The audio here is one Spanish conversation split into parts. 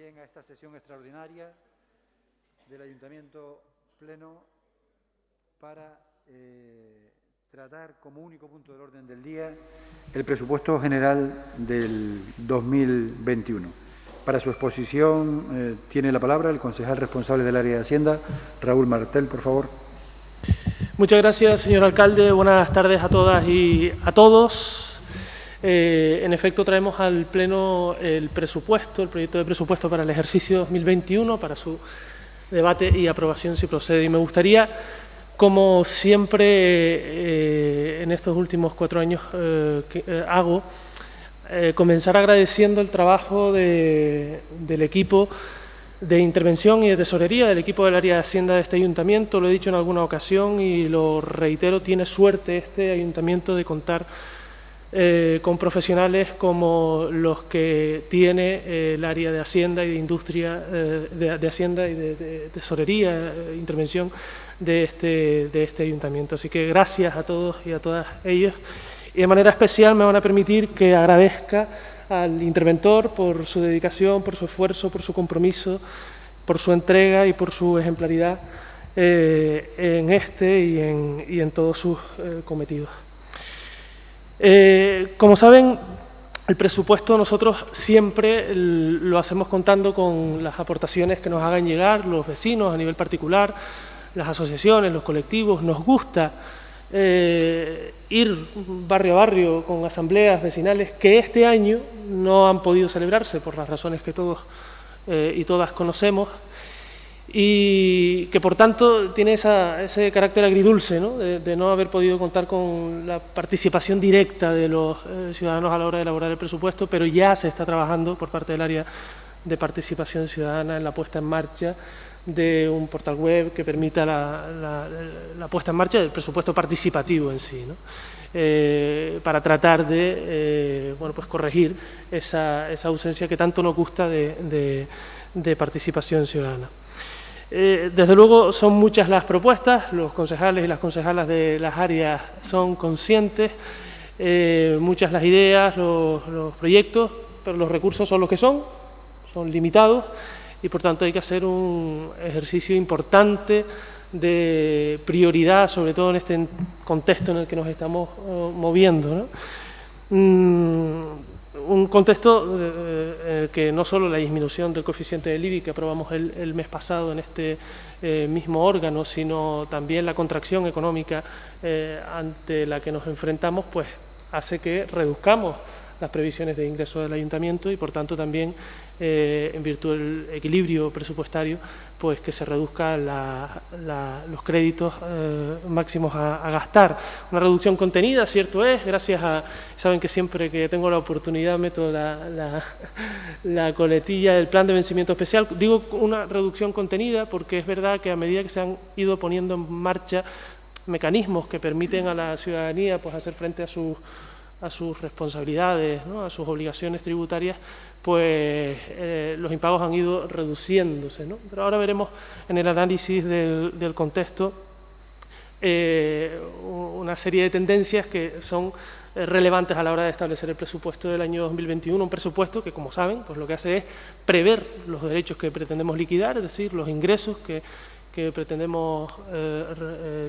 también a esta sesión extraordinaria del Ayuntamiento Pleno para tratar como único punto del orden del día el presupuesto general del 2021. Para su exposición tiene la palabra el concejal responsable del área de Hacienda, Raúl Martel, por favor. Muchas gracias, señor alcalde. Buenas tardes a todas y a todos. En efecto, traemos al Pleno el proyecto de presupuesto para el ejercicio 2021, para su debate y aprobación si procede. Y me gustaría, como siempre en estos últimos 4 años comenzar agradeciendo el trabajo del equipo de intervención y de tesorería, del equipo del área de Hacienda de este ayuntamiento. Lo he dicho en alguna ocasión y lo reitero, tiene suerte este ayuntamiento de contar con profesionales como los que tiene el área de Hacienda y de Industria, de Hacienda y de Tesorería, intervención de este ayuntamiento. Así que gracias a todos y a todas ellos. Y de manera especial me van a permitir que agradezca al interventor por su dedicación, por su esfuerzo, por su compromiso, por su entrega y por su ejemplaridad en este y en todos sus cometidos. Como saben, el presupuesto nosotros siempre lo hacemos contando con las aportaciones que nos hagan llegar los vecinos a nivel particular, las asociaciones, los colectivos. Nos gusta ir barrio a barrio con asambleas vecinales que este año no han podido celebrarse por las razones que todos y todas conocemos, y que por tanto tiene ese carácter agridulce, ¿no? De no haber podido contar con la participación directa de los ciudadanos a la hora de elaborar el presupuesto, pero ya se está trabajando por parte del área de participación ciudadana en la puesta en marcha de un portal web que permita la puesta en marcha del presupuesto participativo en sí, ¿no? Para tratar de pues corregir esa ausencia que tanto nos gusta de participación ciudadana. Desde luego son muchas las propuestas, los concejales y las concejalas de las áreas son conscientes, muchas las ideas, los proyectos, pero los recursos son los que son limitados y por tanto hay que hacer un ejercicio importante de prioridad, sobre todo en este contexto en el que nos estamos moviendo, ¿no? Un contexto en el que no solo la disminución del coeficiente del IBI que aprobamos el mes pasado en este mismo órgano, sino también la contracción económica ante la que nos enfrentamos, pues hace que reduzcamos las previsiones de ingreso del ayuntamiento y por tanto también en virtud del equilibrio presupuestario, pues que se reduzcan los créditos máximos a gastar. Una reducción contenida, cierto es, gracias a, saben que siempre que tengo la oportunidad meto la coletilla del plan de vencimiento especial. Digo una reducción contenida porque es verdad que a medida que se han ido poniendo en marcha mecanismos que permiten a la ciudadanía pues hacer frente a sus responsabilidades, ¿no? A sus obligaciones tributarias, pues los impagos han ido reduciéndose, ¿no? Pero ahora veremos en el análisis del contexto una serie de tendencias que son relevantes a la hora de establecer el presupuesto del año 2021, un presupuesto que, como saben, pues lo que hace es prever los derechos que pretendemos liquidar, es decir, los ingresos que pretendemos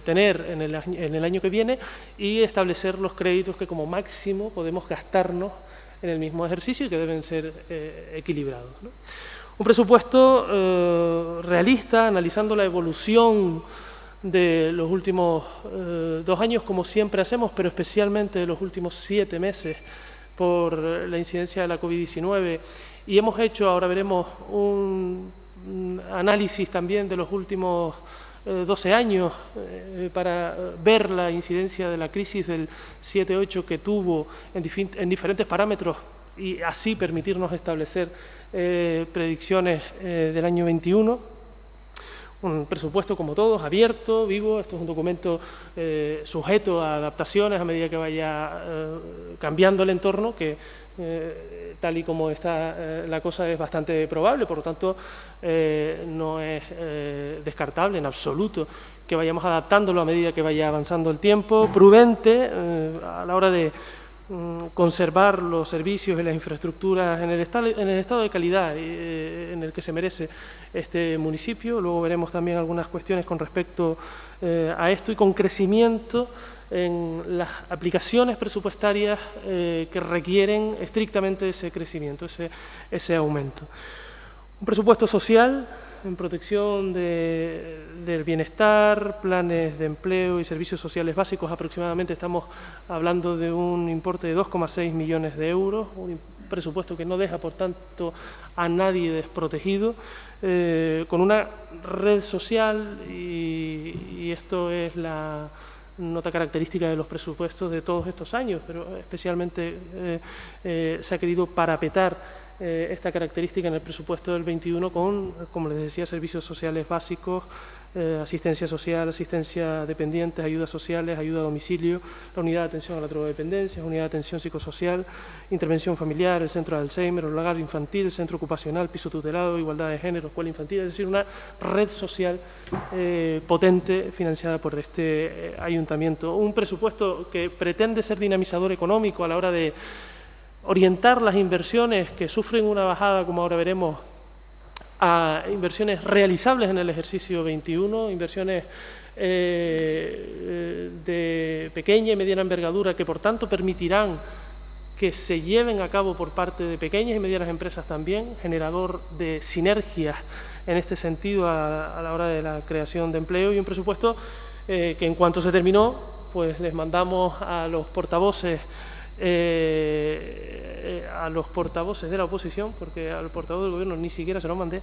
tener en el año que viene y establecer los créditos que como máximo podemos gastarnos en el mismo ejercicio y que deben ser equilibrados, ¿no? Un presupuesto realista, analizando la evolución de los últimos 2 años, como siempre hacemos, pero especialmente de los últimos 7 meses por la incidencia de la COVID-19, y hemos hecho, ahora veremos, un análisis también de los últimos 12 años para ver la incidencia de la crisis del 7-8 que tuvo en diferentes parámetros y así permitirnos establecer predicciones del año 21. Un presupuesto, como todos, abierto, vivo. Esto es un documento sujeto a adaptaciones a medida que vaya cambiando el entorno, que tal y como está la cosa es bastante probable, por lo tanto no es descartable en absoluto que vayamos adaptándolo a medida que vaya avanzando el tiempo, prudente a la hora de conservar los servicios y las infraestructuras en el estado de calidad en el que se merece este municipio. Luego veremos también algunas cuestiones con respecto a esto y con crecimiento en las aplicaciones presupuestarias que requieren estrictamente ese crecimiento, ese aumento. Un presupuesto social en protección del bienestar, planes de empleo y servicios sociales básicos. Aproximadamente estamos hablando de un importe de 2,6 millones de euros, un presupuesto que no deja, por tanto, a nadie desprotegido, con una red social, y esto es la nota característica de los presupuestos de todos estos años, pero especialmente se ha querido parapetar esta característica en el presupuesto del 21 con, como les decía, servicios sociales básicos, asistencia social, asistencia a dependientes, ayudas sociales, ayuda a domicilio, la unidad de atención a la drogodependencia, unidad de atención psicosocial, intervención familiar, el centro de Alzheimer, el hogar infantil, el centro ocupacional, piso tutelado, igualdad de género, escuela infantil, es decir, una red social potente financiada por este ayuntamiento. Un presupuesto que pretende ser dinamizador económico a la hora de orientar las inversiones que sufren una bajada, como ahora veremos, a inversiones realizables en el ejercicio 21, inversiones de pequeña y mediana envergadura que, por tanto, permitirán que se lleven a cabo por parte de pequeñas y medianas empresas también, generador de sinergias en este sentido a la hora de la creación de empleo, y un presupuesto que, en cuanto se terminó, pues les mandamos a los portavoces de la oposición, porque al portavoz del gobierno ni siquiera se lo mandé,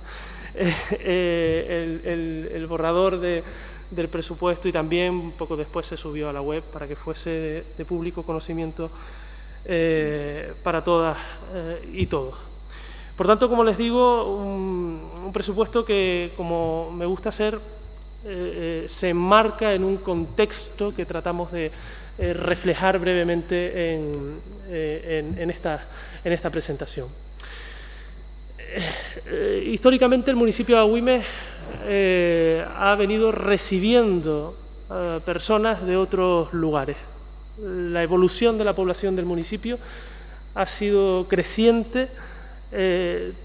el borrador del presupuesto, y también poco después se subió a la web para que fuese de público conocimiento para todas y todos. Por tanto, como les digo, un presupuesto que, como me gusta hacer, se enmarca en un contexto que tratamos de reflejar brevemente en esta presentación. Históricamente el municipio de Agüimes ha venido recibiendo personas de otros lugares. La evolución de la población del municipio ha sido creciente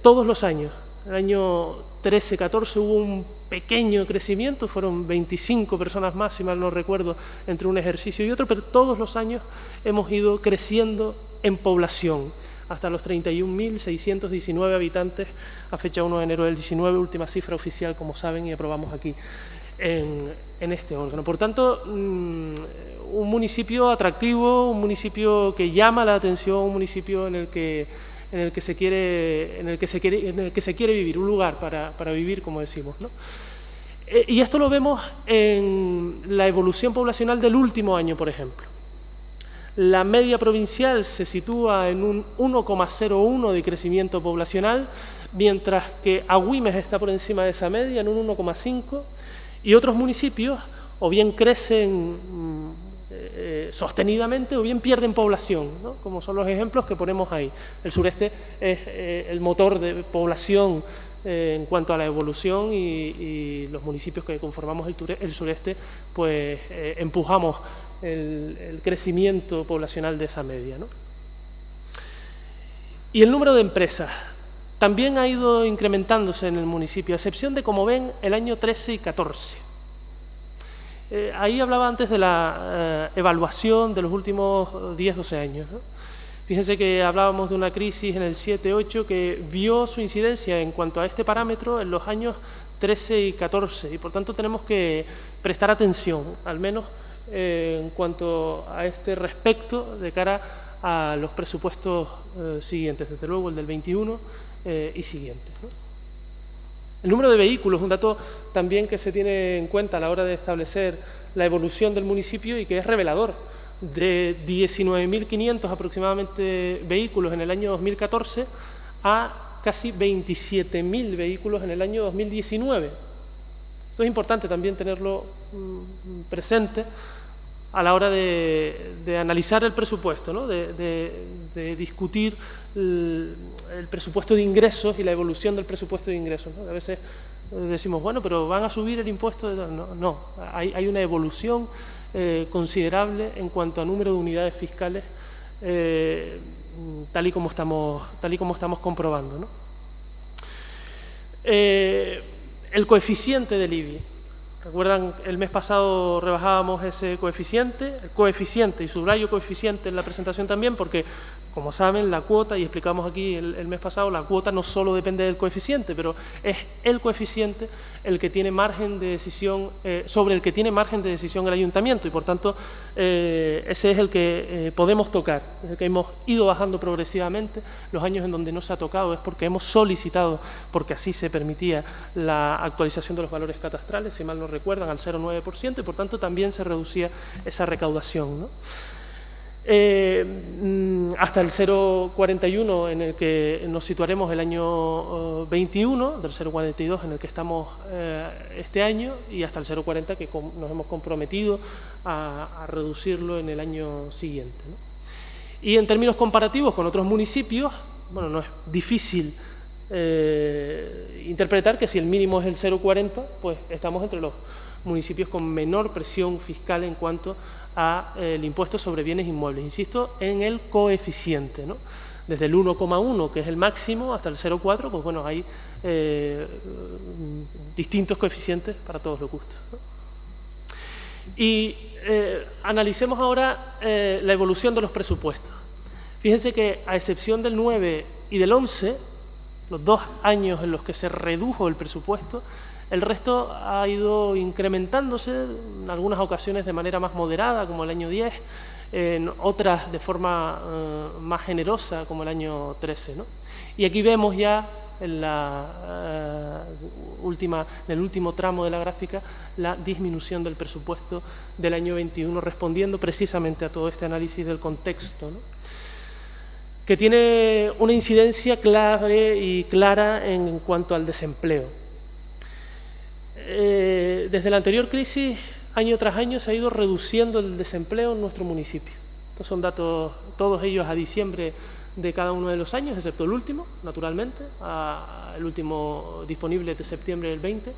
todos los años. El año 13-14 hubo un pequeño crecimiento, fueron 25 personas más, si mal no recuerdo, entre un ejercicio y otro, pero todos los años hemos ido creciendo en población, hasta los 31.619 habitantes a fecha 1 de enero del 19, última cifra oficial, como saben, y aprobamos aquí en este órgano. Por tanto, un municipio atractivo, un municipio que llama la atención, un municipio en el que se quiere vivir, un lugar para vivir, como decimos, ¿no? Y esto lo vemos en la evolución poblacional del último año, por ejemplo. La media provincial se sitúa en un 1,01 de crecimiento poblacional, mientras que Agüimes está por encima de esa media, en un 1,5, y otros municipios o bien crecen sostenidamente o bien pierden población, ¿no? Como son los ejemplos que ponemos ahí. El sureste es el motor de población en cuanto a la evolución, y los municipios que conformamos el sureste pues empujamos el crecimiento poblacional de esa media, ¿no? Y el número de empresas también ha ido incrementándose en el municipio, a excepción de, como ven, el año 13 y 14. Ahí hablaba antes de la evaluación de los últimos 10-12 años, ¿no? Fíjense que hablábamos de una crisis en el 7-8 que vio su incidencia en cuanto a este parámetro en los años 13 y 14, y por tanto tenemos que prestar atención, al menos en cuanto a este respecto, de cara a los presupuestos siguientes, desde luego el del 21 y siguientes, ¿no? El número de vehículos, un dato también que se tiene en cuenta a la hora de establecer la evolución del municipio y que es revelador. De 19.500 aproximadamente vehículos en el año 2014 a casi 27.000 vehículos en el año 2019. Esto es importante también tenerlo presente a la hora de analizar el presupuesto, ¿no? de discutir el presupuesto de ingresos y la evolución del presupuesto de ingresos, ¿no? A veces decimos, bueno, pero van a subir el impuesto. No, hay una evolución considerable en cuanto a número de unidades fiscales tal y como estamos comprobando, ¿no? El coeficiente del IBI. ¿Recuerdan? El mes pasado rebajábamos ese coeficiente, y subrayo coeficiente en la presentación también, porque, como saben, la cuota, y explicamos aquí el mes pasado, la cuota no solo depende del coeficiente, pero es el coeficiente el que tiene margen de decisión, sobre el que tiene margen de decisión el ayuntamiento, y por tanto ese es el que podemos tocar, es el que hemos ido bajando progresivamente. Los años en donde no se ha tocado es porque hemos solicitado, porque así se permitía la actualización de los valores catastrales, si mal no recuerdan, al 0,9%, y por tanto también se reducía esa recaudación, ¿no? Hasta el 0,41 en el que nos situaremos el año 21, del 0,42 en el que estamos este año, y hasta el 0,40 que nos hemos comprometido a reducirlo en el año siguiente, ¿no? Y en términos comparativos con otros municipios, bueno, no es difícil interpretar que si el mínimo es el 0,40, pues estamos entre los municipios con menor presión fiscal en cuanto al impuesto sobre bienes inmuebles. Insisto en el coeficiente, ¿no? Desde el 1,1, que es el máximo, hasta el 0,4, pues bueno, hay distintos coeficientes para todos los gustos, ¿no? Y analicemos ahora la evolución de los presupuestos. Fíjense que, a excepción del 9 y del 11, los 2 años en los que se redujo el presupuesto, el resto ha ido incrementándose, en algunas ocasiones de manera más moderada, como el año 10, en otras de forma más generosa, como el año 13, ¿no? Y aquí vemos ya en el último tramo de la gráfica la disminución del presupuesto del año 21, respondiendo precisamente a todo este análisis del contexto, ¿no? Que tiene una incidencia clave y clara en cuanto al desempleo. Desde la anterior crisis, año tras año, se ha ido reduciendo el desempleo en nuestro municipio. Estos son datos, todos ellos a diciembre de cada uno de los años, excepto el último, naturalmente, el último disponible de septiembre del 20.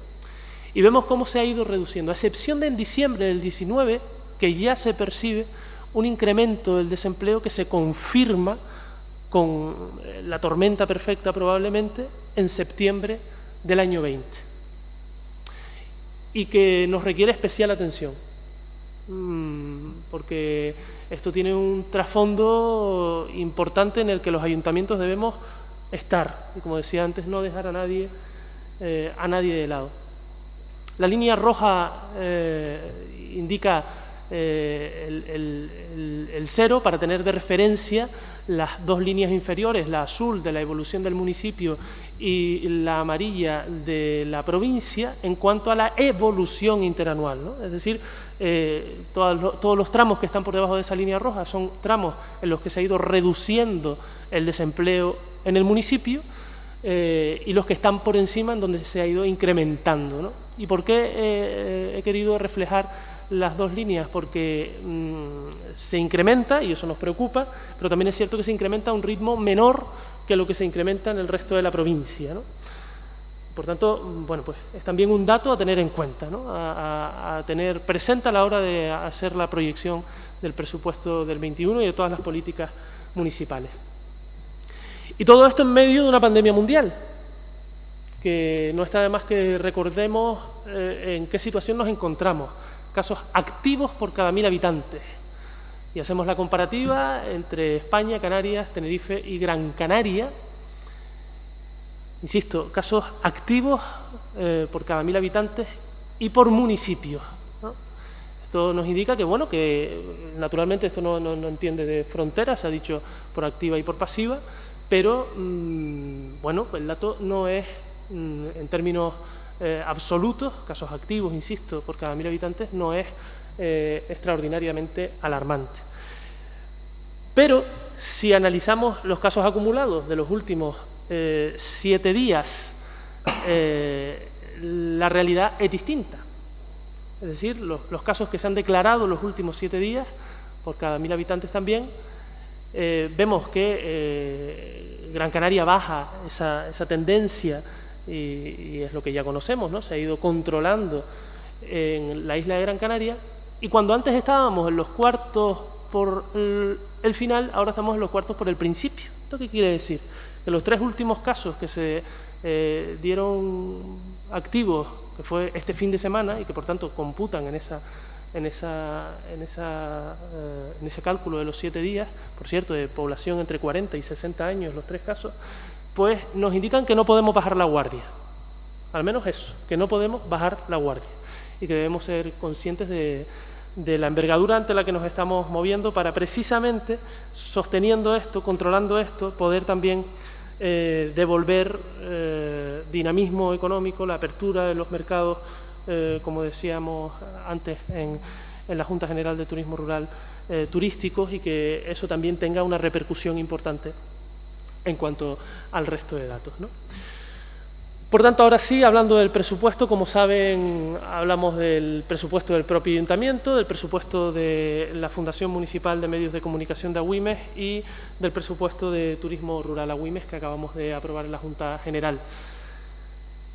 Y vemos cómo se ha ido reduciendo, a excepción de en diciembre del 19, que ya se percibe un incremento del desempleo que se confirma con la tormenta perfecta probablemente en septiembre del año 20. Y que nos requiere especial atención, porque esto tiene un trasfondo importante en el que los ayuntamientos debemos estar, y como decía antes, no dejar a nadie de lado. La línea roja indica el 0 para tener de referencia las 2 líneas inferiores, la azul de la evolución del municipio y la amarilla de la provincia, en cuanto a la evolución interanual, ¿no? Es decir, todos los tramos que están por debajo de esa línea roja son tramos en los que se ha ido reduciendo el desempleo en el municipio, y los que están por encima en donde se ha ido incrementando, ¿no? ¿Y por qué he querido reflejar las 2 líneas? Porque se incrementa, y eso nos preocupa, pero también es cierto que se incrementa a un ritmo menor que lo que se incrementa en el resto de la provincia, ¿no? Por tanto, bueno, pues es también un dato a tener en cuenta, ¿no? A tener presente a la hora de hacer la proyección del presupuesto del 21 y de todas las políticas municipales. Y todo esto en medio de una pandemia mundial, que no está de más que recordemos en qué situación nos encontramos. Casos activos por cada 1000 habitantes. Y hacemos la comparativa entre España, Canarias, Tenerife y Gran Canaria. Insisto, casos activos por cada 1000 habitantes y por municipios, ¿no? Esto nos indica que, bueno, que naturalmente esto no entiende de fronteras, se ha dicho por activa y por pasiva, pero, bueno, el dato no es, en términos absolutos, casos activos, insisto, por cada 1000 habitantes, no es extraordinariamente alarmante. Pero si analizamos los casos acumulados de los últimos 7 días, la realidad es distinta. Es decir, los casos que se han declarado los últimos 7 días, por cada 1000 habitantes también, vemos que Gran Canaria baja esa tendencia, y es lo que ya conocemos, ¿no? Se ha ido controlando en la isla de Gran Canaria, y cuando antes estábamos en los cuartos por el final, ahora estamos en los cuartos por el principio. ¿Esto qué quiere decir? Que los 3 últimos casos que se dieron activos, que fue este fin de semana y que por tanto computan en ese cálculo de los 7 días, por cierto, de población entre 40 y 60 años, los 3 casos, pues nos indican que no podemos bajar la guardia. Al menos eso, que no podemos bajar la guardia y que debemos ser conscientes de la envergadura ante la que nos estamos moviendo para precisamente, sosteniendo esto, controlando esto, poder también devolver dinamismo económico, la apertura de los mercados, como decíamos antes en la Junta General de Turismo Rural, turísticos, y que eso también tenga una repercusión importante en cuanto al resto de datos, ¿no? Por tanto, ahora sí, hablando del presupuesto, como saben, hablamos del presupuesto del propio Ayuntamiento, del presupuesto de la Fundación Municipal de Medios de Comunicación de Agüimes y del presupuesto de Turismo Rural Agüimes que acabamos de aprobar en la Junta General.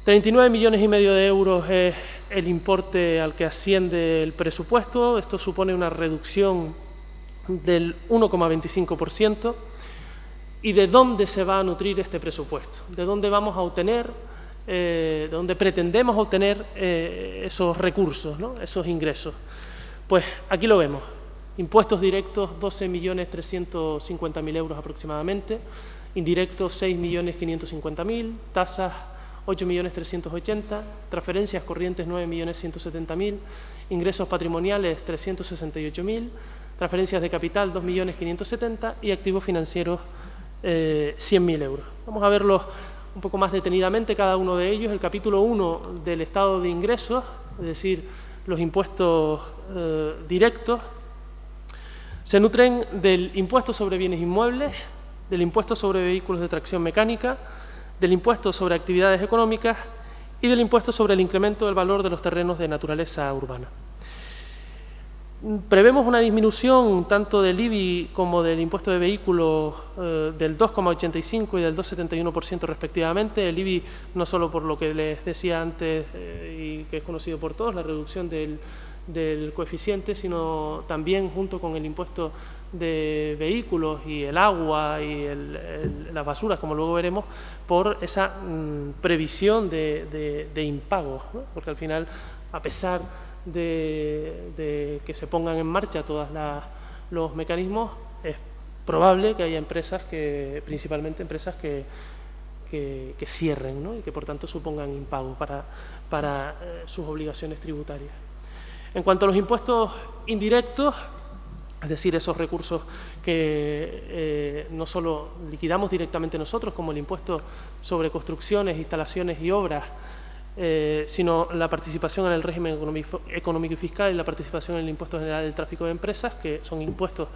39,5 millones de euros es el importe al que asciende el presupuesto. Esto supone una reducción del 1,25%. ¿Y de dónde se va a nutrir este presupuesto? ¿De dónde vamos a obtener, de dónde pretendemos obtener esos recursos, ¿no? Esos ingresos? Pues aquí lo vemos. Impuestos directos, 12.350.000 euros aproximadamente. Indirectos, 6.550.000. Tasas, 8.380.000. Transferencias corrientes, 9.170.000. Ingresos patrimoniales, 368.000. Transferencias de capital, 2.570.000. Y activos financieros, 100.000 euros. Vamos a verlos un poco más detenidamente cada uno de ellos. El capítulo 1 del estado de ingresos, es decir, los impuestos directos, se nutren del impuesto sobre bienes inmuebles, del impuesto sobre vehículos de tracción mecánica, del impuesto sobre actividades económicas y del impuesto sobre el incremento del valor de los terrenos de naturaleza urbana. Prevemos una disminución tanto del IBI como del impuesto de vehículos del 2,85 y del 2,71% respectivamente. El IBI no solo por lo que les decía antes y que es conocido por todos, la reducción del coeficiente, sino también junto con el impuesto de vehículos y el agua y las basuras, como luego veremos, por esa previsión de impagos, ¿no? Porque al final, a pesar de que se pongan en marcha todos los mecanismos, es probable que haya empresas, principalmente empresas que cierren, ¿no? Y que por tanto supongan impago para sus obligaciones tributarias. En cuanto a los impuestos indirectos, es decir, esos recursos que no solo liquidamos directamente nosotros, como el impuesto sobre construcciones, instalaciones y obras, sino la participación en el régimen económico y fiscal y la participación en el impuesto general del tráfico de empresas, que son impuestos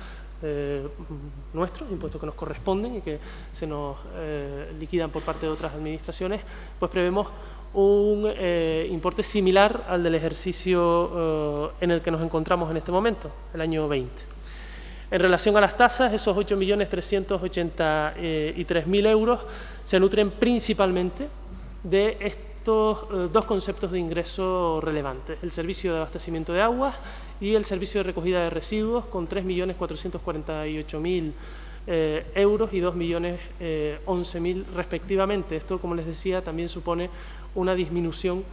nuestros, impuestos que nos corresponden y que se nos liquidan por parte de otras administraciones, pues prevemos un importe similar al del ejercicio en el que nos encontramos en este momento, el año 20. En relación a las tasas, esos 8.383.000 euros se nutren principalmente de estos dos conceptos de ingreso relevantes: el servicio de abastecimiento de aguas y el servicio de recogida de residuos, con 3.448.000 euros y 2.011.000 respectivamente. Esto, como les decía, también supone una disminución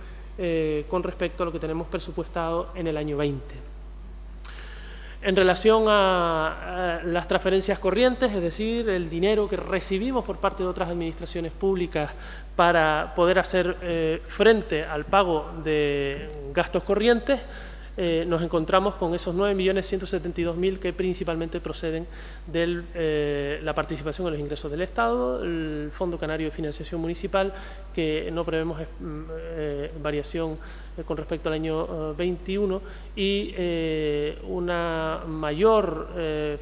con respecto a lo que tenemos presupuestado en el año 20. En relación a las transferencias corrientes, es decir, el dinero que recibimos por parte de otras administraciones públicas para poder hacer frente al pago de gastos corrientes, nos encontramos con esos 9.172.000 que principalmente proceden de la participación en los ingresos del Estado, el Fondo Canario de Financiación Municipal, que no prevemos variación con respecto al año 21, y una mayor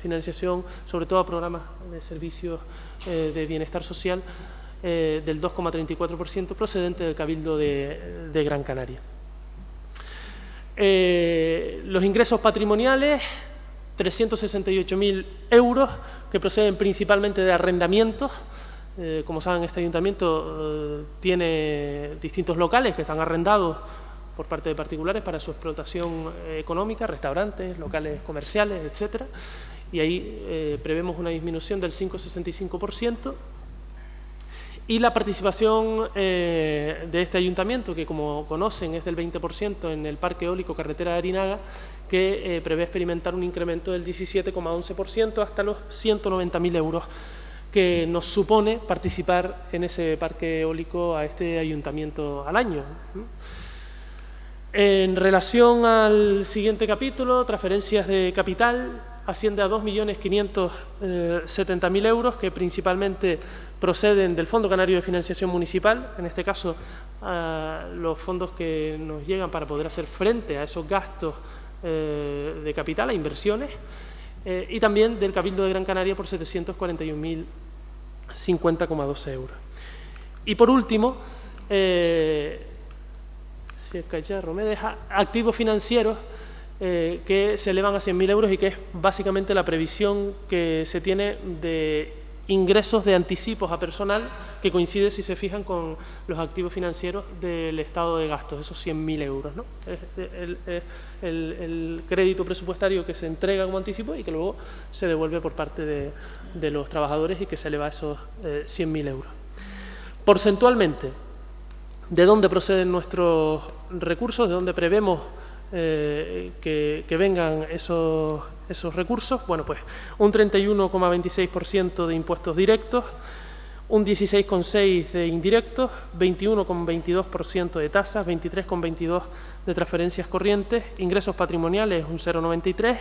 financiación, sobre todo a programas de servicios de bienestar social, del 2,34% procedente del Cabildo de Gran Canaria. Los ingresos patrimoniales, 368.000 euros, que proceden principalmente de arrendamientos. Como saben, este ayuntamiento tiene distintos locales que están arrendados por parte de particulares para su explotación económica, restaurantes, locales comerciales, etcétera. y ahí prevemos una disminución del 5,65%. Y la participación de este ayuntamiento, que como conocen es del 20% en el Parque Eólico Carretera de Arinaga, que prevé experimentar un incremento del 17,11% hasta los 190.000 euros, que nos supone participar en ese parque eólico a este ayuntamiento al año. En relación al siguiente capítulo, transferencias de capital, asciende a 2.570.000 euros, que principalmente proceden del Fondo Canario de Financiación Municipal, en este caso los fondos que nos llegan para poder hacer frente a esos gastos de capital, a inversiones, y también del Cabildo de Gran Canaria por 741.050,12 euros. Y por último, si el cacharro me deja, activos financieros que se elevan a 100.000 euros y que es básicamente la previsión que se tiene de ingresos de anticipos a personal, que coincide, si se fijan, con los activos financieros del estado de gastos, esos 100.000 euros, ¿no? El crédito presupuestario que se entrega como anticipo y que luego se devuelve por parte de los trabajadores y que se eleva a esos 100.000 euros. Porcentualmente, ¿de dónde proceden nuestros recursos? ¿De dónde prevemos que vengan esos recursos? Bueno, pues un 31,26% de impuestos directos, un 16,6% de indirectos, 21,22% de tasas, 23,22% de transferencias corrientes, ingresos patrimoniales un 0,93%,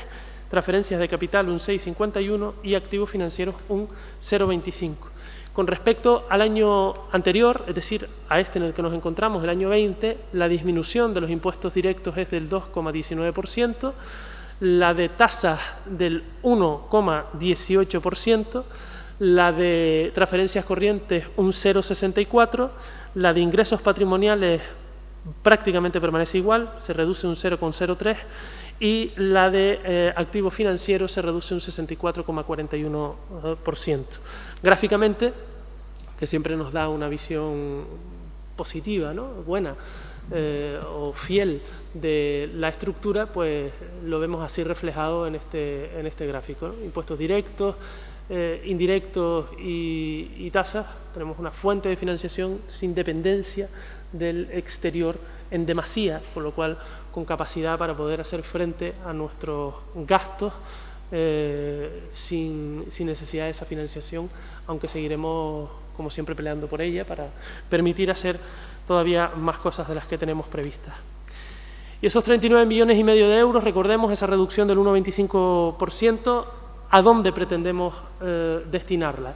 transferencias de capital un 6,51% y activos financieros un 0,25%. Con respecto al año anterior, es decir, a este en el que nos encontramos, el año 20, la disminución de los impuestos directos es del 2,19%, la de tasas del 1,18%, la de transferencias corrientes un 0,64%, la de ingresos patrimoniales prácticamente permanece igual, se reduce un 0,03%, y la de activos financieros se reduce un 64,41%. Gráficamente, que siempre nos da una visión positiva, ¿no? Buena o fiel de la estructura, pues lo vemos así reflejado en este gráfico, ¿no? Impuestos directos, indirectos y tasas. Tenemos una fuente de financiación sin dependencia del exterior en demasía, con lo cual con capacidad para poder hacer frente a nuestros gastos sin necesidad de esa financiación, aunque seguiremos, como siempre, peleando por ella para permitir hacer todavía más cosas de las que tenemos previstas. Y esos 39,5 millones de euros, recordemos esa reducción del 1,25%, ¿a dónde pretendemos destinarla?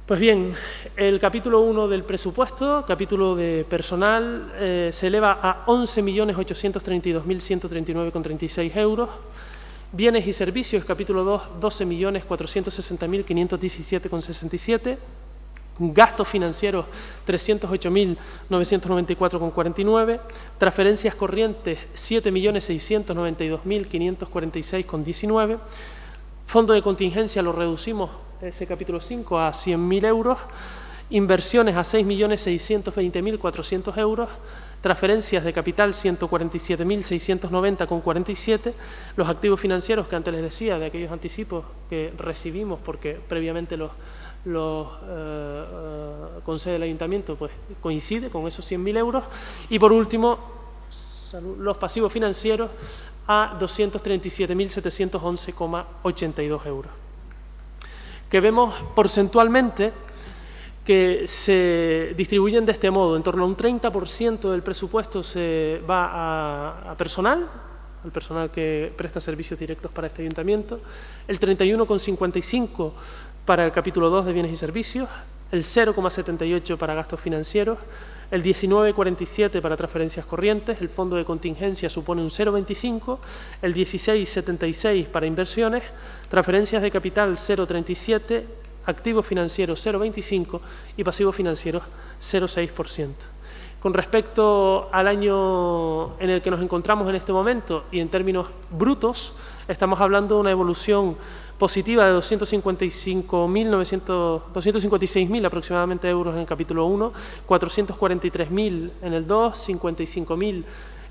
Pues bien, el capítulo 1 del presupuesto, capítulo de personal, se eleva a 11.832.139,36 euros. Bienes y servicios, capítulo 2, 12.460.517,67. Gastos financieros, 308.994,49. Transferencias corrientes, 7.692.546,19. Fondo de contingencia lo reducimos, ese capítulo 5, a 100.000 euros. Inversiones a 6.620.400 euros. Transferencias de capital 147.690,47, los activos financieros que antes les decía, de aquellos anticipos que recibimos porque previamente los concede el ayuntamiento, pues coincide con esos 100.000 euros. Y por último, los pasivos financieros a 237.711,82 euros. Que vemos porcentualmente que se distribuyen de este modo: en torno a un 30% del presupuesto se va a personal, al personal que presta servicios directos para este ayuntamiento, el 31,55% para el capítulo 2 de bienes y servicios, el 0,78% para gastos financieros, el 19,47% para transferencias corrientes, el fondo de contingencia supone un 0,25%, el 16,76% para inversiones, transferencias de capital 0,37%, activos financieros 0,25% y pasivos financieros 0,6%. Con respecto al año en el que nos encontramos en este momento y en términos brutos, estamos hablando de una evolución positiva de 256.000 aproximadamente euros en el capítulo 1, 443.000 en el 2, 55.000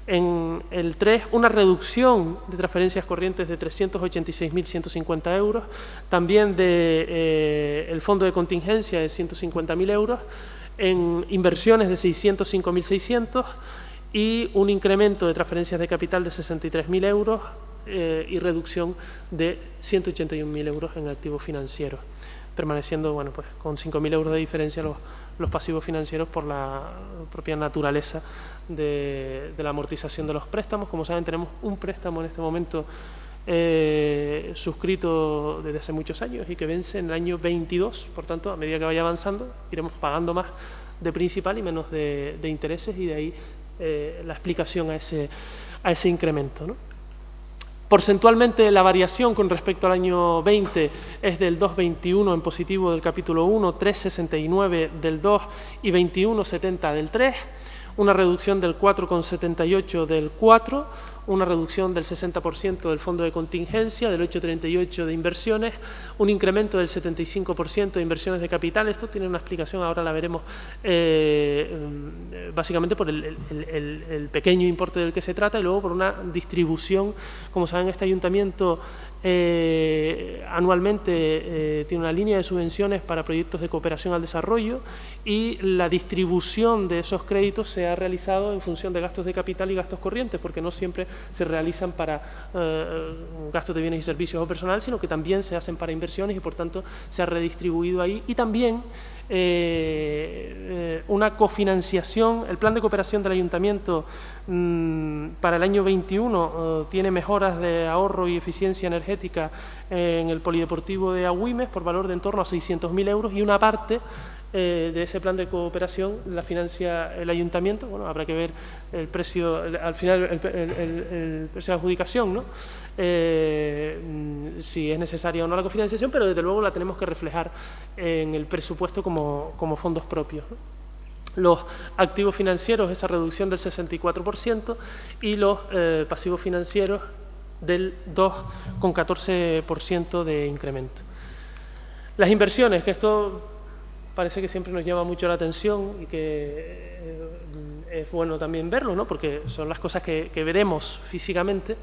En el 3, una reducción de transferencias corrientes de 386.150 euros, también del fondo de contingencia de 150.000 euros, en inversiones de 605.600 y un incremento de transferencias de capital de 63.000 euros y reducción de 181.000 euros en activos financieros, permaneciendo bueno, pues, con 5.000 euros de diferencia los pasivos financieros por la propia naturaleza de la amortización de los préstamos. Como saben, tenemos un préstamo en este momento suscrito desde hace muchos años y que vence en el año 22, por tanto, a medida que vaya avanzando, iremos pagando más de principal y menos de intereses, y de ahí la explicación a ese incremento, ¿no? Porcentualmente, la variación con respecto al año 20 es del 2,21 en positivo del capítulo 1, 3,69 del 2 y 21,70 del 3, una reducción del 4,78 del 4, una reducción del 60% del fondo de contingencia, del 8,38 de inversiones, un incremento del 75% de inversiones de capital. Esto tiene una explicación, ahora la veremos, básicamente por el pequeño importe del que se trata, y luego por una distribución. Como saben, este ayuntamiento anualmente tiene una línea de subvenciones para proyectos de cooperación al desarrollo, y la distribución de esos créditos se ha realizado en función de gastos de capital y gastos corrientes, porque no siempre se realizan para gastos de bienes y servicios o personal, sino que también se hacen para inversiones, y por tanto se ha redistribuido ahí. Y también una cofinanciación. El plan de cooperación del ayuntamiento para el año 21 tiene mejoras de ahorro y eficiencia energética en el polideportivo de Agüimes por valor de en torno a 600.000 euros, y una parte de ese plan de cooperación la financia el ayuntamiento. Bueno, habrá que ver el precio, al final el precio de adjudicación, ¿no? Si es necesaria o no la cofinanciación, pero desde luego la tenemos que reflejar en el presupuesto como fondos propios, ¿no? Los activos financieros, esa reducción del 64%, y los pasivos financieros del 2,14% de incremento. Las inversiones, que esto parece que siempre nos llama mucho la atención y que es bueno también verlo, ¿no? Porque son las cosas que veremos físicamente,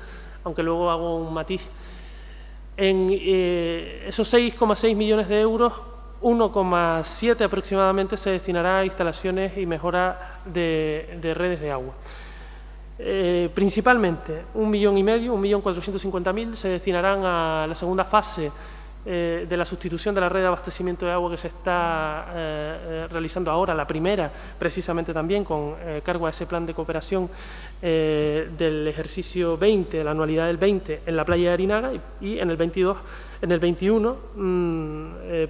aunque luego hago un matiz. En esos 6,6 millones de euros, 1,7 aproximadamente se destinará a instalaciones y mejora de redes de agua. Principalmente 1,5 millones, 1.450.000 se destinarán a la segunda fase de la sustitución de la red de abastecimiento de agua que se está realizando ahora, la primera precisamente también con cargo a ese plan de cooperación del ejercicio 20, la anualidad del 20 en la playa de Arinaga, y en el 22, en el 21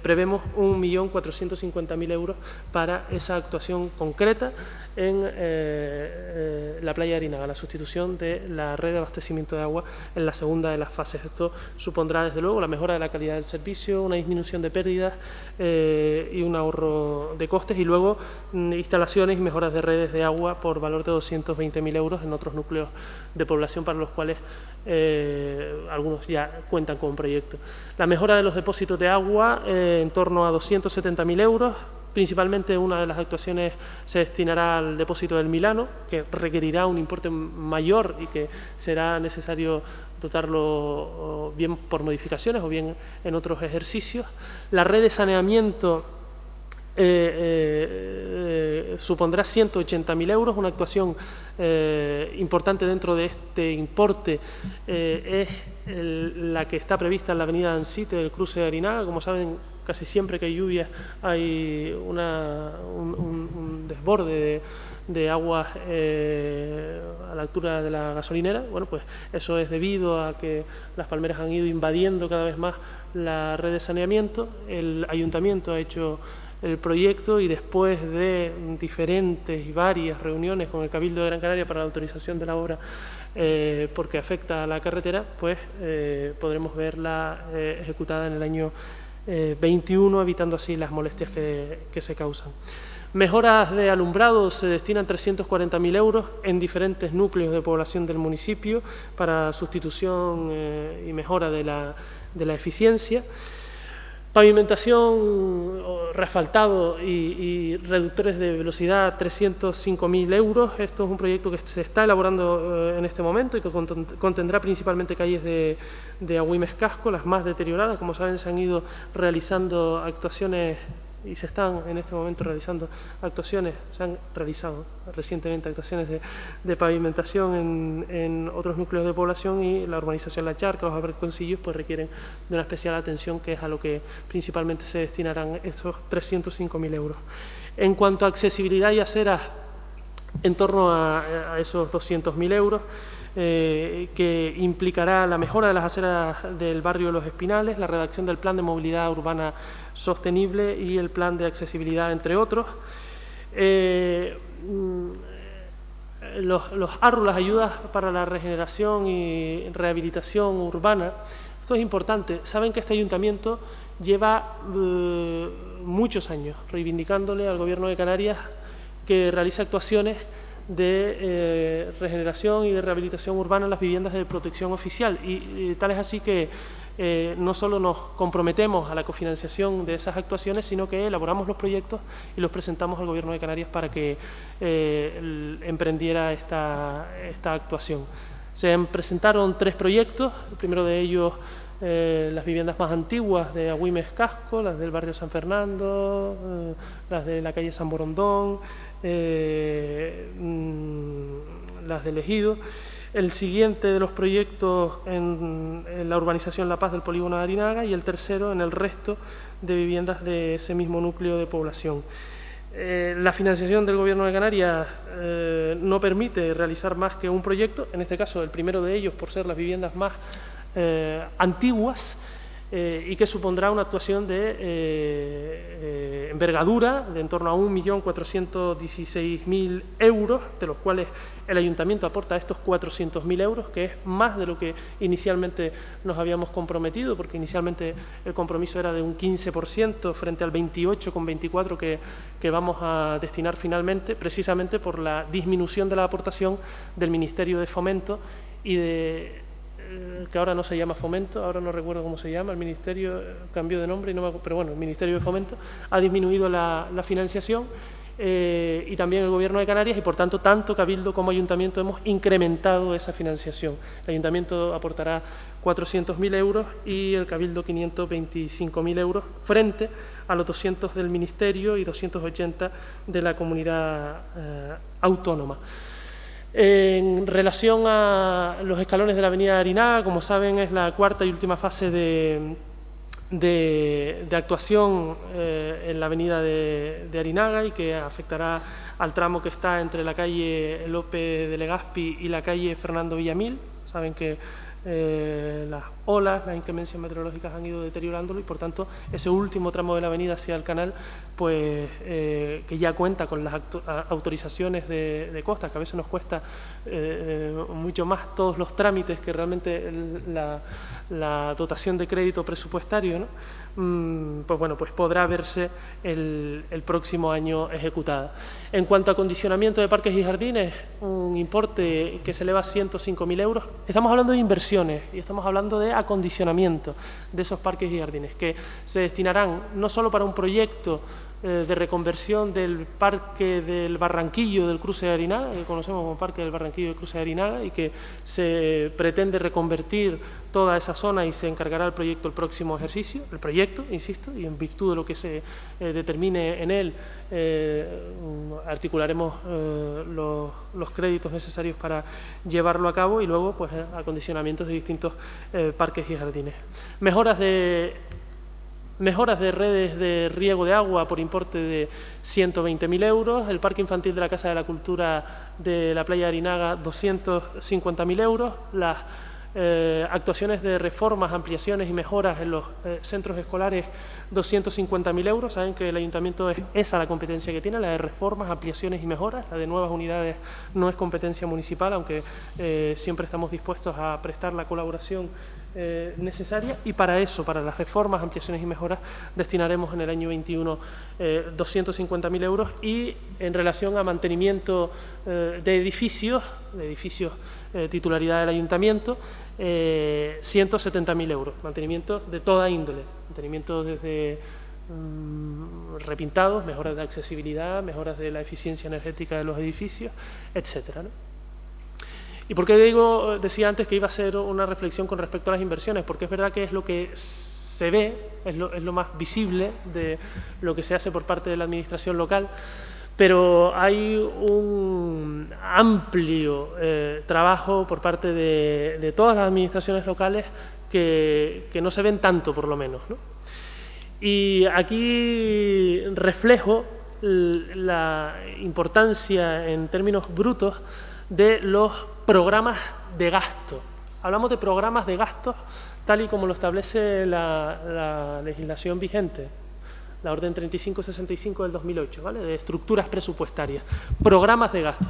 prevemos 1.450.000 euros para esa actuación concreta en la playa de Arinaga, la sustitución de la red de abastecimiento de agua en la segunda de las fases. Esto supondrá desde luego la mejora de la calidad del servicio, una disminución de pérdidas y un ahorro de costes, y luego instalaciones y mejoras de redes de agua por valor de 220.000 euros en otros núcleos de población para los cuales algunos ya cuentan con un proyecto. La mejora de los depósitos de agua en torno a 270.000 euros. Principalmente una de las actuaciones se destinará al depósito del Milano, que requerirá un importe mayor y que será necesario dotarlo bien por modificaciones o bien en otros ejercicios. La red de saneamiento supondrá 180.000 euros, una actuación importante dentro de este importe es la que está prevista en la avenida Ansite del cruce de Arinaga. Como saben, casi siempre que hay lluvias hay un desborde de aguas a la altura de la gasolinera. Bueno, pues eso es debido a que las palmeras han ido invadiendo cada vez más la red de saneamiento. El ayuntamiento ha hecho el proyecto, y después de diferentes y varias reuniones con el Cabildo de Gran Canaria para la autorización de la obra porque afecta a la carretera, pues podremos verla ejecutada en el año 21, evitando así las molestias que se causan. Mejoras de alumbrado: se destinan 340.000 euros en diferentes núcleos de población del municipio para sustitución y mejora de la eficiencia. Pavimentación, reasfaltado y reductores de velocidad 305.000 euros. Esto es un proyecto que se está elaborando en este momento y que contendrá principalmente calles de Agüimes Casco, las más deterioradas. Como saben, se han ido realizando actuaciones y se están en este momento realizando actuaciones, se han realizado recientemente actuaciones de pavimentación en otros núcleos de población, y la urbanización La Charca, los Alberconcillos, pues requieren de una especial atención, que es a lo que principalmente se destinarán esos 305.000 euros. En cuanto a accesibilidad y aceras, en torno a esos 200.000 euros, que implicará la mejora de las aceras del barrio de Los Espinales, la redacción del plan de movilidad urbana sostenible y el plan de accesibilidad, entre otros. Los ARU, las ayudas para la regeneración y rehabilitación urbana, esto es importante. Saben que este ayuntamiento lleva muchos años reivindicándole al Gobierno de Canarias que realice actuaciones de regeneración y de rehabilitación urbana en las viviendas de protección oficial, y tal es así que no solo nos comprometemos a la cofinanciación de esas actuaciones, sino que elaboramos los proyectos y los presentamos al Gobierno de Canarias para que emprendiera esta actuación. Se presentaron 3 proyectos. El primero de ellos, las viviendas más antiguas de Agüimes Casco, las del barrio San Fernando, las de la calle San Borondón, las del Ejido. El siguiente de los proyectos en la urbanización La Paz del polígono de Arinaga, y el tercero en el resto de viviendas de ese mismo núcleo de población. La financiación del Gobierno de Canarias no permite realizar más que un proyecto, en este caso el primero de ellos por ser las viviendas más antiguas, y que supondrá una actuación de envergadura de en torno a 1.416.000 euros, de los cuales el Ayuntamiento aporta estos 400.000 euros, que es más de lo que inicialmente nos habíamos comprometido, porque inicialmente el compromiso era de un 15% frente al 28,24% que vamos a destinar finalmente, precisamente por la disminución de la aportación del Ministerio de Fomento y que ahora no se llama Fomento, ahora no recuerdo cómo se llama, el Ministerio cambió de nombre, pero bueno, el Ministerio de Fomento ha disminuido la financiación, y también el Gobierno de Canarias, y por tanto, tanto Cabildo como Ayuntamiento hemos incrementado esa financiación. El Ayuntamiento aportará 400.000 euros y el Cabildo 525.000 euros, frente a los 200 del Ministerio y 280 de la comunidad autónoma. En relación a los escalones de la avenida Arinaga, como saben, es la cuarta y última fase de actuación en la avenida de Arinaga, y que afectará al tramo que está entre la calle Lope de Legazpi y la calle Fernando Villamil. Saben que las olas, las inclemencias meteorológicas han ido deteriorándolo, y por tanto ese último tramo de la avenida hacia el canal, pues que ya cuenta con las autorizaciones de costas, que a veces nos cuesta mucho más todos los trámites que realmente la dotación de crédito presupuestario, ¿no? Pues bueno, pues podrá verse el próximo año ejecutada. En cuanto a acondicionamiento de parques y jardines, un importe que se eleva a 105.000 euros. Estamos hablando de inversiones y estamos hablando de acondicionamiento de esos parques y jardines, que se destinarán no solo para un proyecto de reconversión del Parque del Barranquillo del Cruce de Arinaga, que conocemos como Parque del Barranquillo del Cruce de Arinaga, y que se pretende reconvertir toda esa zona, y se encargará el proyecto el próximo ejercicio. El proyecto, insisto, y en virtud de lo que se determine en él, articularemos los créditos necesarios para llevarlo a cabo, y luego pues acondicionamientos de distintos parques y jardines. Mejoras de redes de riego de agua por importe de 120.000 euros, el Parque Infantil de la Casa de la Cultura de la Playa de Arinaga 250.000 euros, las actuaciones de reformas, ampliaciones y mejoras en los centros escolares 250.000 euros. Saben que el Ayuntamiento es esa la competencia que tiene, la de reformas, ampliaciones y mejoras. La de nuevas unidades no es competencia municipal, aunque siempre estamos dispuestos a prestar la colaboración necesaria, y para eso, para las reformas, ampliaciones y mejoras, destinaremos en el año 21 250.000 euros, y en relación a mantenimiento de edificios titularidad del Ayuntamiento, 170.000 euros, mantenimiento de toda índole, mantenimiento desde repintados, mejoras de accesibilidad, mejoras de la eficiencia energética de los edificios, etcétera, ¿no? ¿Y por qué decía antes que iba a hacer una reflexión con respecto a las inversiones? Porque es verdad que es lo que se ve, es lo más visible de lo que se hace por parte de la administración local, pero hay un amplio trabajo por parte de todas las administraciones locales que no se ven tanto, por lo menos, ¿no? Y aquí reflejo la importancia en términos brutos de los programas de gasto. Hablamos de programas de gastos tal y como lo establece la legislación vigente, la Orden 3565 del 2008, ¿vale? De estructuras presupuestarias, programas de gasto.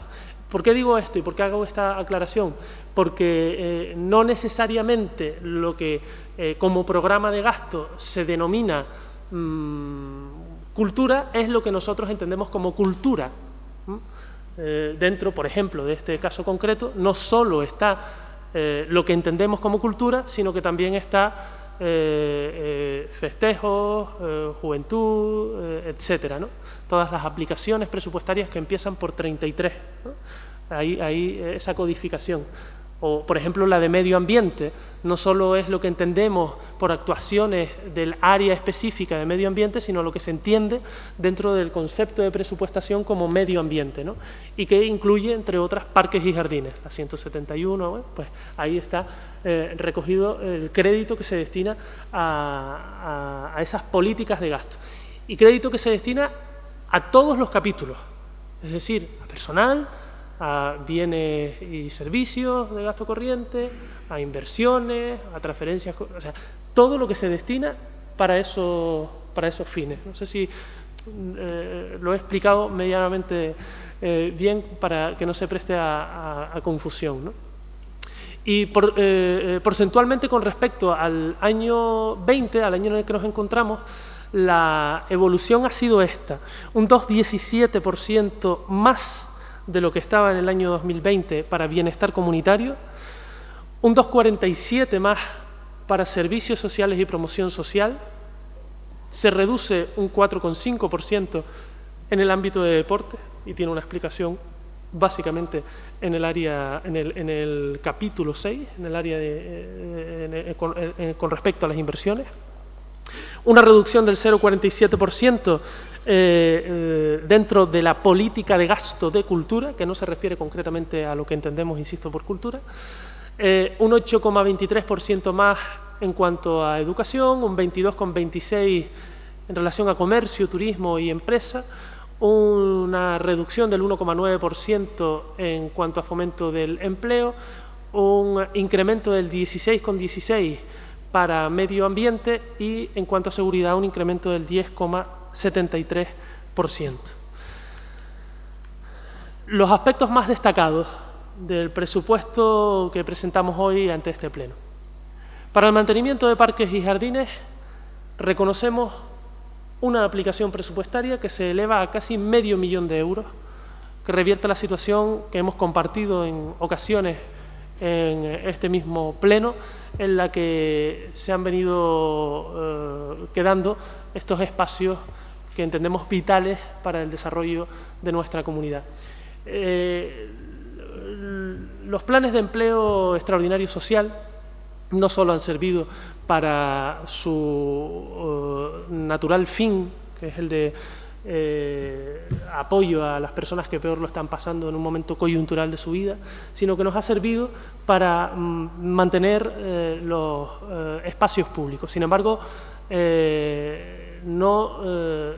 ¿Por qué digo esto y por qué hago esta aclaración? Porque no necesariamente lo que como programa de gasto se denomina cultura es lo que nosotros entendemos como cultura. Dentro, por ejemplo, de este caso concreto, no solo está lo que entendemos como cultura, sino que también está festejos, juventud, etcétera, ¿no? Todas las aplicaciones presupuestarias que empiezan por 33, ¿no? Ahí esa codificación. O, por ejemplo, la de medio ambiente, no solo es lo que entendemos por actuaciones del área específica de medio ambiente, sino lo que se entiende dentro del concepto de presupuestación como medio ambiente, ¿no? Y que incluye, entre otras, parques y jardines. La 171, bueno, pues ahí está recogido el crédito que se destina a esas políticas de gasto. Y crédito que se destina a todos los capítulos, es decir, a personal, a bienes y servicios de gasto corriente, a inversiones, a transferencias, o sea, todo lo que se destina para esos fines. No sé si lo he explicado medianamente bien para que no se preste a confusión, ¿no? Y porcentualmente con respecto al año 20, al año en el que nos encontramos, la evolución ha sido esta, un 2,17% más de lo que estaba en el año 2020 para bienestar comunitario, un 2,47% más para servicios sociales y promoción social, se reduce un 4,5% en el ámbito de deporte y tiene una explicación básicamente en el área, en el capítulo 6, en el área con respecto a las inversiones, una reducción del 0,47% dentro de la política de gasto de cultura, que no se refiere concretamente a lo que entendemos, insisto, por cultura, un 8,23% más en cuanto a educación, un 22,26% en relación a comercio, turismo y empresa, una reducción del 1,9% en cuanto a fomento del empleo, un incremento del 16,16% para medio ambiente y en cuanto a seguridad un incremento del 10,73%. Los aspectos más destacados del presupuesto que presentamos hoy ante este pleno. Para el mantenimiento de parques y jardines reconocemos una aplicación presupuestaria que se eleva a casi €500,000, que revierte la situación que hemos compartido en ocasiones en este mismo pleno, en la que se han venido quedando estos espacios que entendemos vitales para el desarrollo de nuestra comunidad. Los planes de empleo extraordinario social no solo han servido para su natural fin, que es el de apoyo a las personas que peor lo están pasando en un momento coyuntural de su vida, sino que nos ha servido para mantener los espacios públicos. Sin embargo, no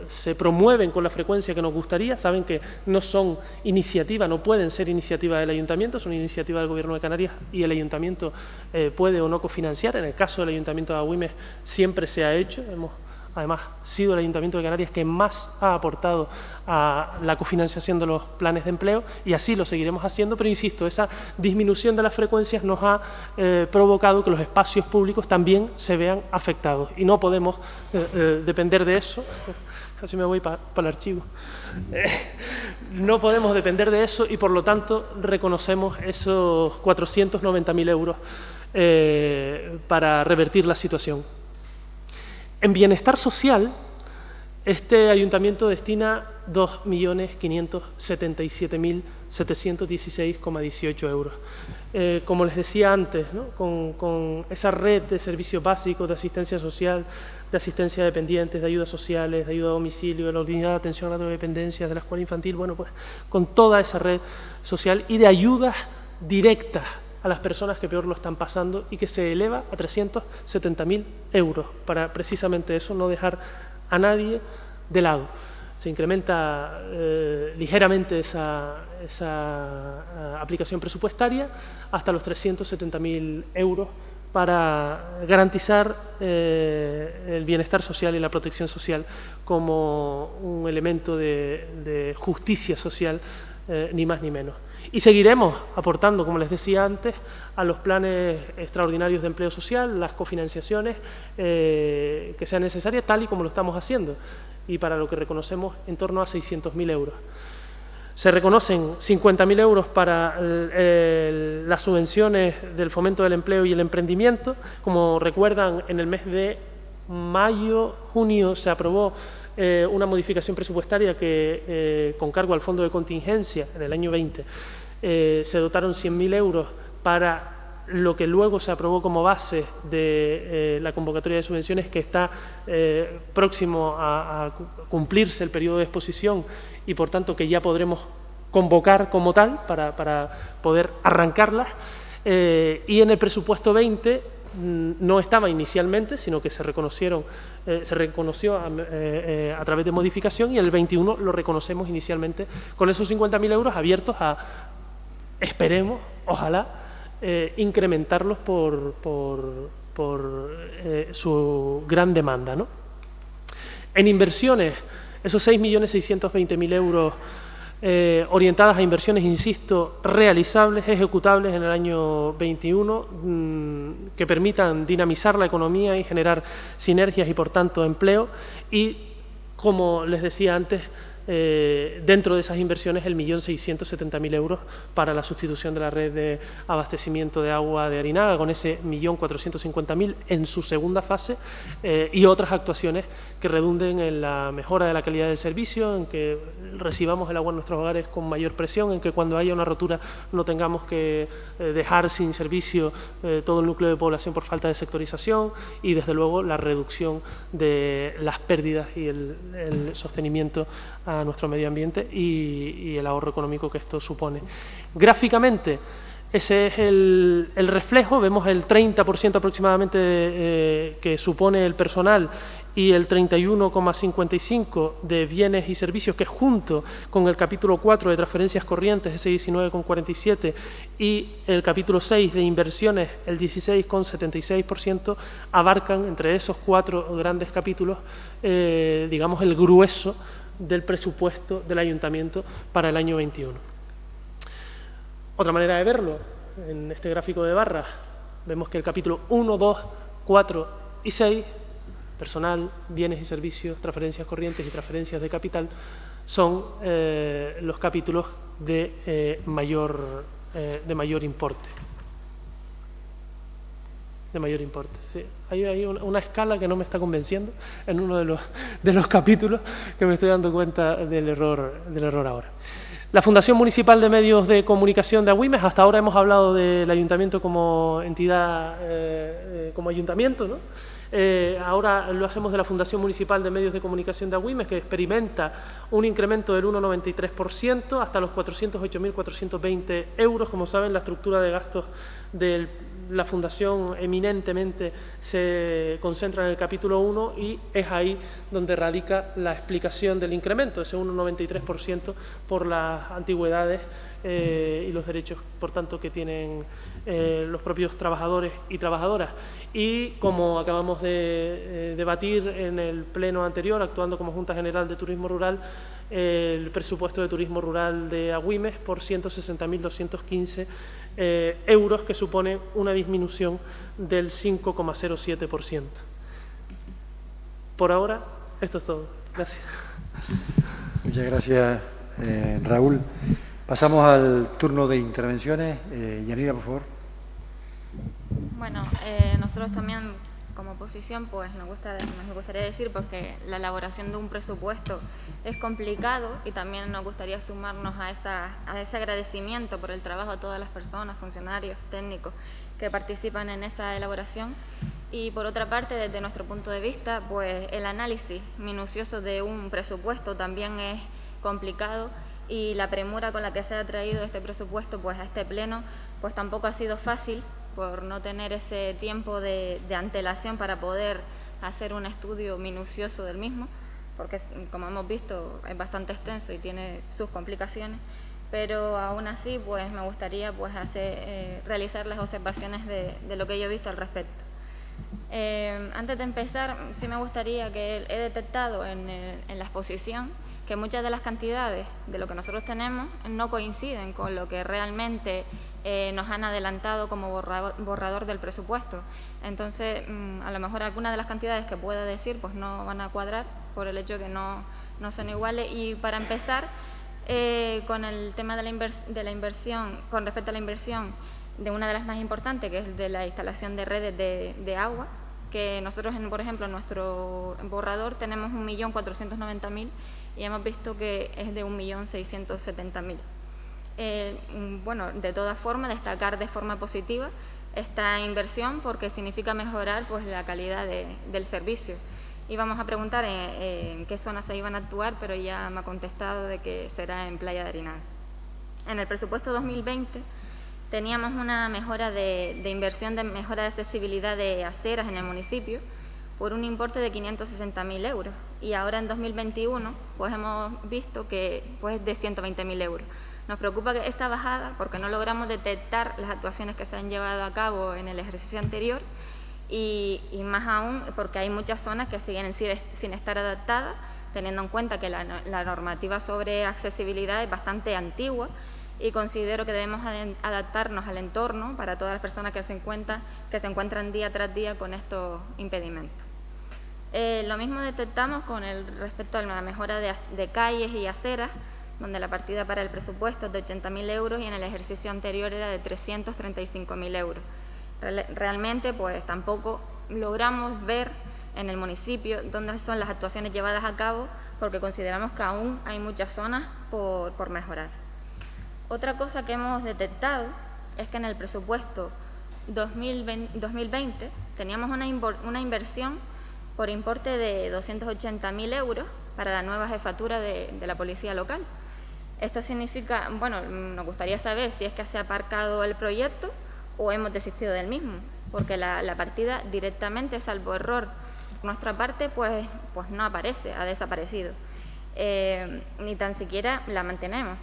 se promueven con la frecuencia que nos gustaría. Saben que no son iniciativa, no pueden ser iniciativa del Ayuntamiento, son iniciativa del Gobierno de Canarias y el Ayuntamiento puede o no cofinanciar. En el caso del Ayuntamiento de Agüimes siempre se ha hecho. Hemos además sido el Ayuntamiento de Canarias que más ha aportado a la cofinanciación de los planes de empleo y así lo seguiremos haciendo, pero insisto, esa disminución de las frecuencias nos ha provocado que los espacios públicos también se vean afectados y no podemos depender de eso. Casi me voy para el archivo. No podemos depender de eso y por lo tanto reconocemos esos 490.000 euros para revertir la situación. En bienestar social Este ayuntamiento destina 2.577.716,18 euros. Como les decía antes, ¿no? con esa red de servicios básicos de asistencia social, de asistencia a dependientes, de ayudas sociales, de ayuda a domicilio, de la unidad de atención a la drogodependencia, de la escuela infantil, bueno, pues con toda esa red social y de ayudas directas a las personas que peor lo están pasando y que se eleva a 370.000 euros para precisamente eso, no dejar a nadie de lado. Se incrementa ligeramente esa aplicación presupuestaria hasta los 370.000 euros para garantizar el bienestar social y la protección social como un elemento de justicia social, ni más ni menos. Y seguiremos aportando, como les decía antes, a los planes extraordinarios de empleo social, las cofinanciaciones que sean necesarias, tal y como lo estamos haciendo, y para lo que reconocemos en torno a 600.000 euros. Se reconocen 50.000 euros para las subvenciones del fomento del empleo y el emprendimiento. Como recuerdan, en el mes de mayo-junio se aprobó una modificación presupuestaria que, con cargo al fondo de contingencia, en el año 20, se dotaron 100.000 euros para lo que luego se aprobó como base de la convocatoria de subvenciones, que está próximo a cumplirse el periodo de exposición y, por tanto, que ya podremos convocar como tal para poder arrancarlas. Y en el presupuesto 20 no estaba inicialmente, sino que se reconoció a través de modificación, y el 21 lo reconocemos inicialmente con esos 50.000 euros abiertos a, esperemos, ojalá, incrementarlos por su gran demanda, ¿no? En inversiones, esos 6.620.000 euros orientadas a inversiones, insisto, realizables, ejecutables en el año 21, que permitan dinamizar la economía y generar sinergias y, por tanto, empleo. Y, como les decía antes, dentro de esas inversiones, el 1.670.000 euros para la sustitución de la red de abastecimiento de agua de Arinaga, con ese 1.450.000 en su segunda fase, y otras actuaciones que redunden en la mejora de la calidad del servicio, en que recibamos el agua en nuestros hogares con mayor presión, en que cuando haya una rotura no tengamos que dejar sin servicio todo el núcleo de población por falta de sectorización, y desde luego la reducción de las pérdidas y el sostenimiento a nuestro medio ambiente y el ahorro económico que esto supone. Gráficamente, ese es el reflejo. Vemos el 30% aproximadamente que supone el personal y el 31,55% de bienes y servicios, que junto con el capítulo 4 de transferencias corrientes, ese 19,47%, y el capítulo 6 de inversiones, el 16,76%, abarcan entre esos 4 grandes capítulos, digamos, el grueso del presupuesto del ayuntamiento para el año 21. Otra manera de verlo, en este gráfico de barras, vemos que el capítulo 1, 2, 4 y 6, personal, bienes y servicios, transferencias corrientes y transferencias de capital, son los capítulos de mayor importe. De mayor importe. Sí. Hay una escala que no me está convenciendo en uno de los capítulos, que me estoy dando cuenta del error ahora. La Fundación Municipal de Medios de Comunicación de Agüimes. Hasta ahora hemos hablado del ayuntamiento como entidad, como ayuntamiento, ¿no? Ahora lo hacemos de la Fundación Municipal de Medios de Comunicación de Agüimes, que experimenta un incremento del 1,93% hasta los 408.420 euros. Como saben, la estructura de gastos de la Fundación eminentemente se concentra en el capítulo 1, y es ahí donde radica la explicación del incremento, ese 1,93% por las antigüedades y los derechos, por tanto, que tienen los propios trabajadores y trabajadoras. Y como acabamos de debatir en el pleno anterior, actuando como Junta General de Turismo Rural, el presupuesto de turismo rural de Agüimes por 160.215 euros, que supone una disminución del 5,07%. Por ahora, esto es todo. Gracias. Muchas gracias, Raúl. Pasamos al turno de intervenciones. Yanira, por favor. Bueno, nosotros también como oposición, pues nos gustaría decir pues, que la elaboración de un presupuesto es complicado y también nos gustaría sumarnos a ese agradecimiento por el trabajo a todas las personas, funcionarios, técnicos que participan en esa elaboración. Y por otra parte, desde nuestro punto de vista, pues el análisis minucioso de un presupuesto también es complicado y la premura con la que se ha traído este presupuesto pues, a este pleno pues tampoco ha sido fácil por no tener ese tiempo de antelación para poder hacer un estudio minucioso del mismo, porque como hemos visto es bastante extenso y tiene sus complicaciones, pero aún así pues me gustaría pues realizar las observaciones de lo que yo he visto al respecto. Antes de empezar, sí me gustaría que he detectado en la exposición que muchas de las cantidades de lo que nosotros tenemos no coinciden con lo que realmente nos han adelantado como borrador del presupuesto. Entonces, a lo mejor algunas de las cantidades que pueda decir pues no van a cuadrar por el hecho de que no son iguales. Y para empezar, con el tema de la inversión, con respecto a la inversión de una de las más importantes, que es de la instalación de redes de agua, que nosotros, por ejemplo, en nuestro borrador tenemos 1.490.000 y hemos visto que es de 1.670.000. Bueno, de todas formas, destacar de forma positiva esta inversión porque significa mejorar pues, la calidad del servicio. Y vamos a preguntar en qué zonas se iban a actuar, pero ya me ha contestado de que será en Playa de Arenal. En el presupuesto 2020 teníamos una mejora de inversión de mejora de accesibilidad de aceras en el municipio por un importe de 560.000 euros. Y ahora en 2021 pues hemos visto que pues, es de 120.000 euros. Nos preocupa que esta bajada porque no logramos detectar las actuaciones que se han llevado a cabo en el ejercicio anterior y más aún porque hay muchas zonas que siguen sin estar adaptadas, teniendo en cuenta que la normativa sobre accesibilidad es bastante antigua y considero que debemos adaptarnos al entorno para todas las personas que se encuentran día tras día con estos impedimentos. Lo mismo detectamos con respecto a la mejora de calles y aceras, donde la partida para el presupuesto es de 80.000 euros y en el ejercicio anterior era de 335.000 euros. Realmente, pues tampoco logramos ver en el municipio dónde son las actuaciones llevadas a cabo porque consideramos que aún hay muchas zonas por mejorar. Otra cosa que hemos detectado es que en el presupuesto 2020 teníamos una inversión por importe de 280.000 euros para la nueva jefatura de la policía local. Esto significa, bueno, nos gustaría saber si es que se ha aparcado el proyecto o hemos desistido del mismo, porque la partida directamente, salvo error por nuestra parte, pues no aparece, ha desaparecido. Ni tan siquiera la mantenemos.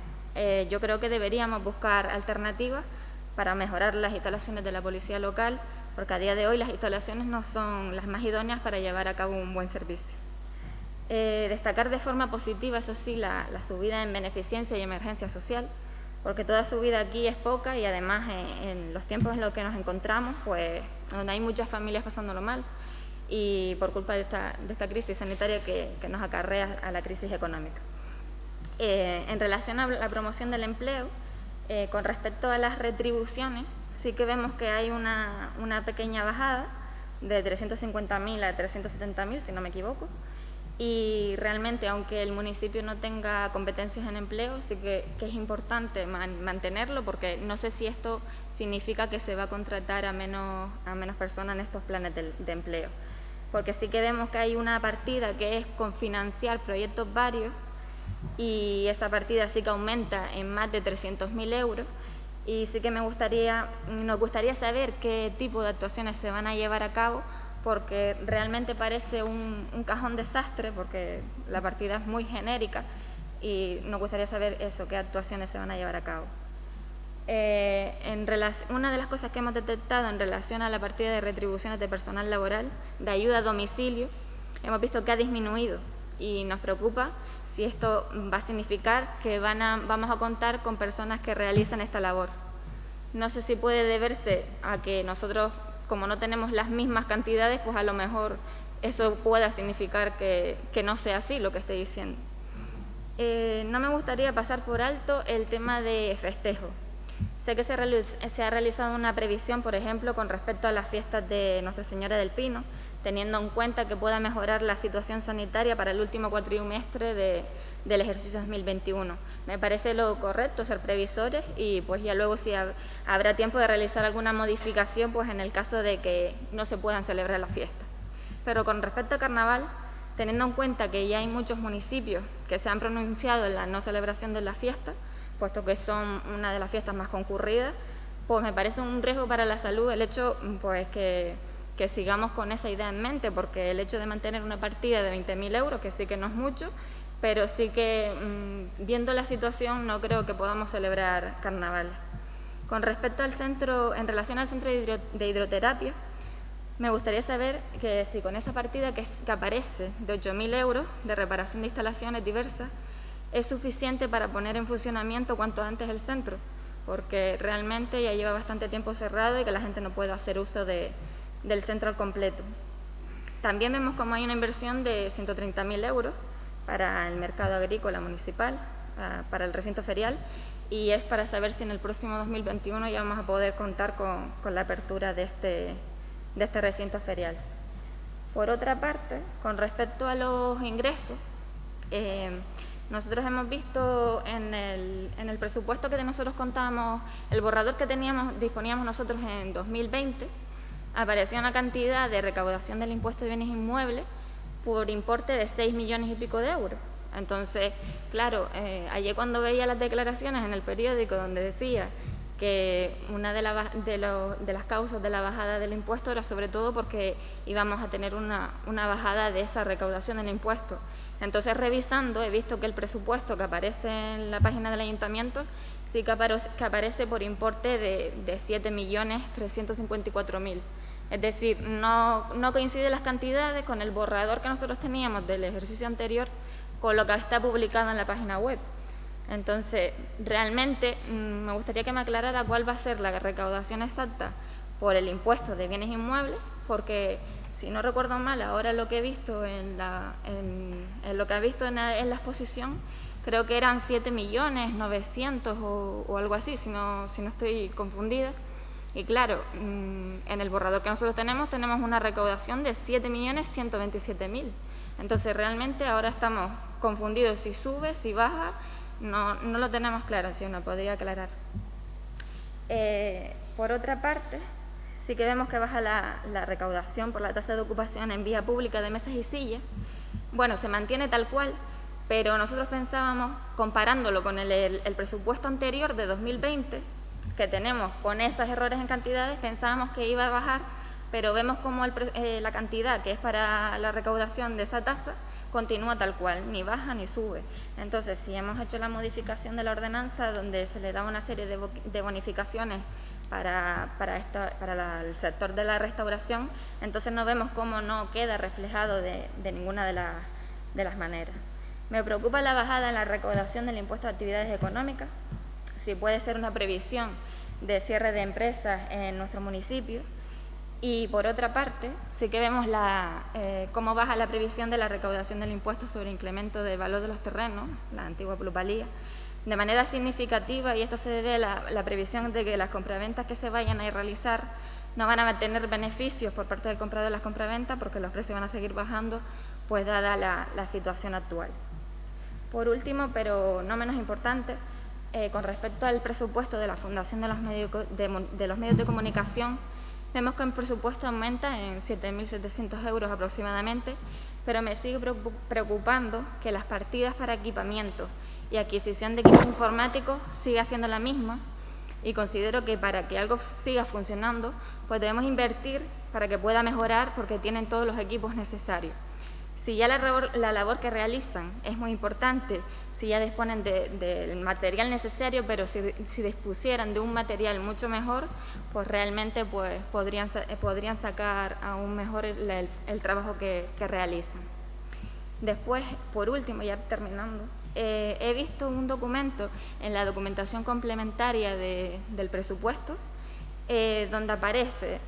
Yo creo que deberíamos buscar alternativas para mejorar las instalaciones de la policía local, porque a día de hoy las instalaciones no son las más idóneas para llevar a cabo un buen servicio. Destacar de forma positiva, eso sí, la subida en beneficencia y emergencia social, porque toda subida aquí es poca y además en los tiempos en los que nos encontramos, pues donde hay muchas familias pasándolo mal y por culpa de esta crisis sanitaria que nos acarrea a la crisis económica. En relación a la promoción del empleo, con respecto a las retribuciones, sí que vemos que hay una pequeña bajada de 350.000 a 370.000, si no me equivoco, y realmente, aunque el municipio no tenga competencias en empleo, sí que es importante mantenerlo, porque no sé si esto significa que se va a contratar a menos personas en estos planes de empleo, porque sí que vemos que hay una partida que es con financiar proyectos varios, y esa partida sí que aumenta en más de 300.000 euros, y sí que nos gustaría saber qué tipo de actuaciones se van a llevar a cabo, porque realmente parece un cajón desastre, porque la partida es muy genérica y nos gustaría saber eso, qué actuaciones se van a llevar a cabo. Una de las cosas que hemos detectado en relación a la partida de retribuciones de personal laboral, de ayuda a domicilio, hemos visto que ha disminuido y nos preocupa si esto va a significar que vamos a contar con personas que realizan esta labor. No sé si puede deberse a que nosotros, como no tenemos las mismas cantidades, pues a lo mejor eso pueda significar que no sea así lo que estoy diciendo. No me gustaría pasar por alto el tema de festejo. Sé que se ha realizado una previsión, por ejemplo, con respecto a las fiestas de Nuestra Señora del Pino, teniendo en cuenta que pueda mejorar la situación sanitaria para el último cuatrimestre del ejercicio 2021. Me parece lo correcto ser previsores y pues ya luego si habrá tiempo de realizar alguna modificación pues en el caso de que no se puedan celebrar las fiestas. Pero con respecto al carnaval, teniendo en cuenta que ya hay muchos municipios que se han pronunciado en la no celebración de las fiestas, puesto que son una de las fiestas más concurridas, pues me parece un riesgo para la salud el hecho pues que sigamos con esa idea en mente, porque el hecho de mantener una partida de 20.000 euros, que sí que no es mucho, pero sí que viendo la situación no creo que podamos celebrar carnaval. Con respecto al centro, en relación al centro de hidroterapia, me gustaría saber que si con esa partida que aparece de 8.000 euros de reparación de instalaciones diversas es suficiente para poner en funcionamiento cuanto antes el centro, porque realmente ya lleva bastante tiempo cerrado y que la gente no puede hacer uso del centro al completo. También vemos como hay una inversión de 130.000 euros para el mercado agrícola municipal, para el recinto ferial, y es para saber si en el próximo 2021 ya vamos a poder contar con la apertura de este recinto ferial. Por otra parte, con respecto a los ingresos, nosotros hemos visto en el presupuesto que nosotros contábamos, el borrador que disponíamos nosotros en 2020, aparecía una cantidad de recaudación del impuesto de bienes inmuebles por importe de 6 millones y pico de euros. Entonces, claro, ayer cuando veía las declaraciones en el periódico donde decía que una de las causas de la bajada del impuesto era sobre todo porque íbamos a tener una bajada de esa recaudación del impuesto. Entonces, revisando, he visto que el presupuesto que aparece en la página del ayuntamiento sí que aparece por importe de 7.354.000. Es decir, no coinciden las cantidades con el borrador que nosotros teníamos del ejercicio anterior con lo que está publicado en la página web. Entonces, realmente me gustaría que me aclarara cuál va a ser la recaudación exacta por el impuesto de bienes inmuebles, porque si no recuerdo mal, ahora lo que he visto en la exposición, creo que eran 7.900.000 o algo así, si no estoy confundida. Y claro, en el borrador que nosotros tenemos una recaudación de 7.127.000. Entonces realmente ahora estamos confundidos si sube, si baja, no lo tenemos claro, si uno podría aclarar. Por otra parte, sí que vemos que baja la recaudación por la tasa de ocupación en vía pública de mesas y sillas. Bueno, se mantiene tal cual, pero nosotros pensábamos, comparándolo con el presupuesto anterior de 2020, que tenemos con esos errores en cantidades, pensábamos que iba a bajar, pero vemos como la cantidad que es para la recaudación de esa tasa continúa tal cual, ni baja ni sube. Entonces, si hemos hecho la modificación de la ordenanza donde se le da una serie de bonificaciones para el sector de la restauración, entonces no vemos cómo no queda reflejado de ninguna de las maneras. Me preocupa la bajada en la recaudación del impuesto de actividades económicas, si puede ser una previsión de cierre de empresas en nuestro municipio. Y por otra parte, sí que vemos cómo baja la previsión de la recaudación del impuesto sobre incremento de valor de los terrenos, la antigua plusvalía, de manera significativa, y esto se debe a la previsión de que las compraventas que se vayan a realizar no van a tener beneficios por parte del comprador de las compraventas porque los precios van a seguir bajando, pues dada la situación actual. Por último, pero no menos importante, con respecto al presupuesto de la Fundación de los Medios de Comunicación, vemos que el presupuesto aumenta en 7.700 euros aproximadamente, pero me sigue preocupando que las partidas para equipamiento y adquisición de equipos informáticos siga siendo la misma, y considero que para que algo siga funcionando, pues debemos invertir para que pueda mejorar porque tienen todos los equipos necesarios. Si ya la labor que realizan es muy importante, si ya disponen del material necesario, pero si dispusieran de un material mucho mejor, pues realmente pues, podrían sacar aún mejor el trabajo que realizan. Después, por último, ya terminando, he visto un documento en la documentación complementaria del presupuesto, donde aparece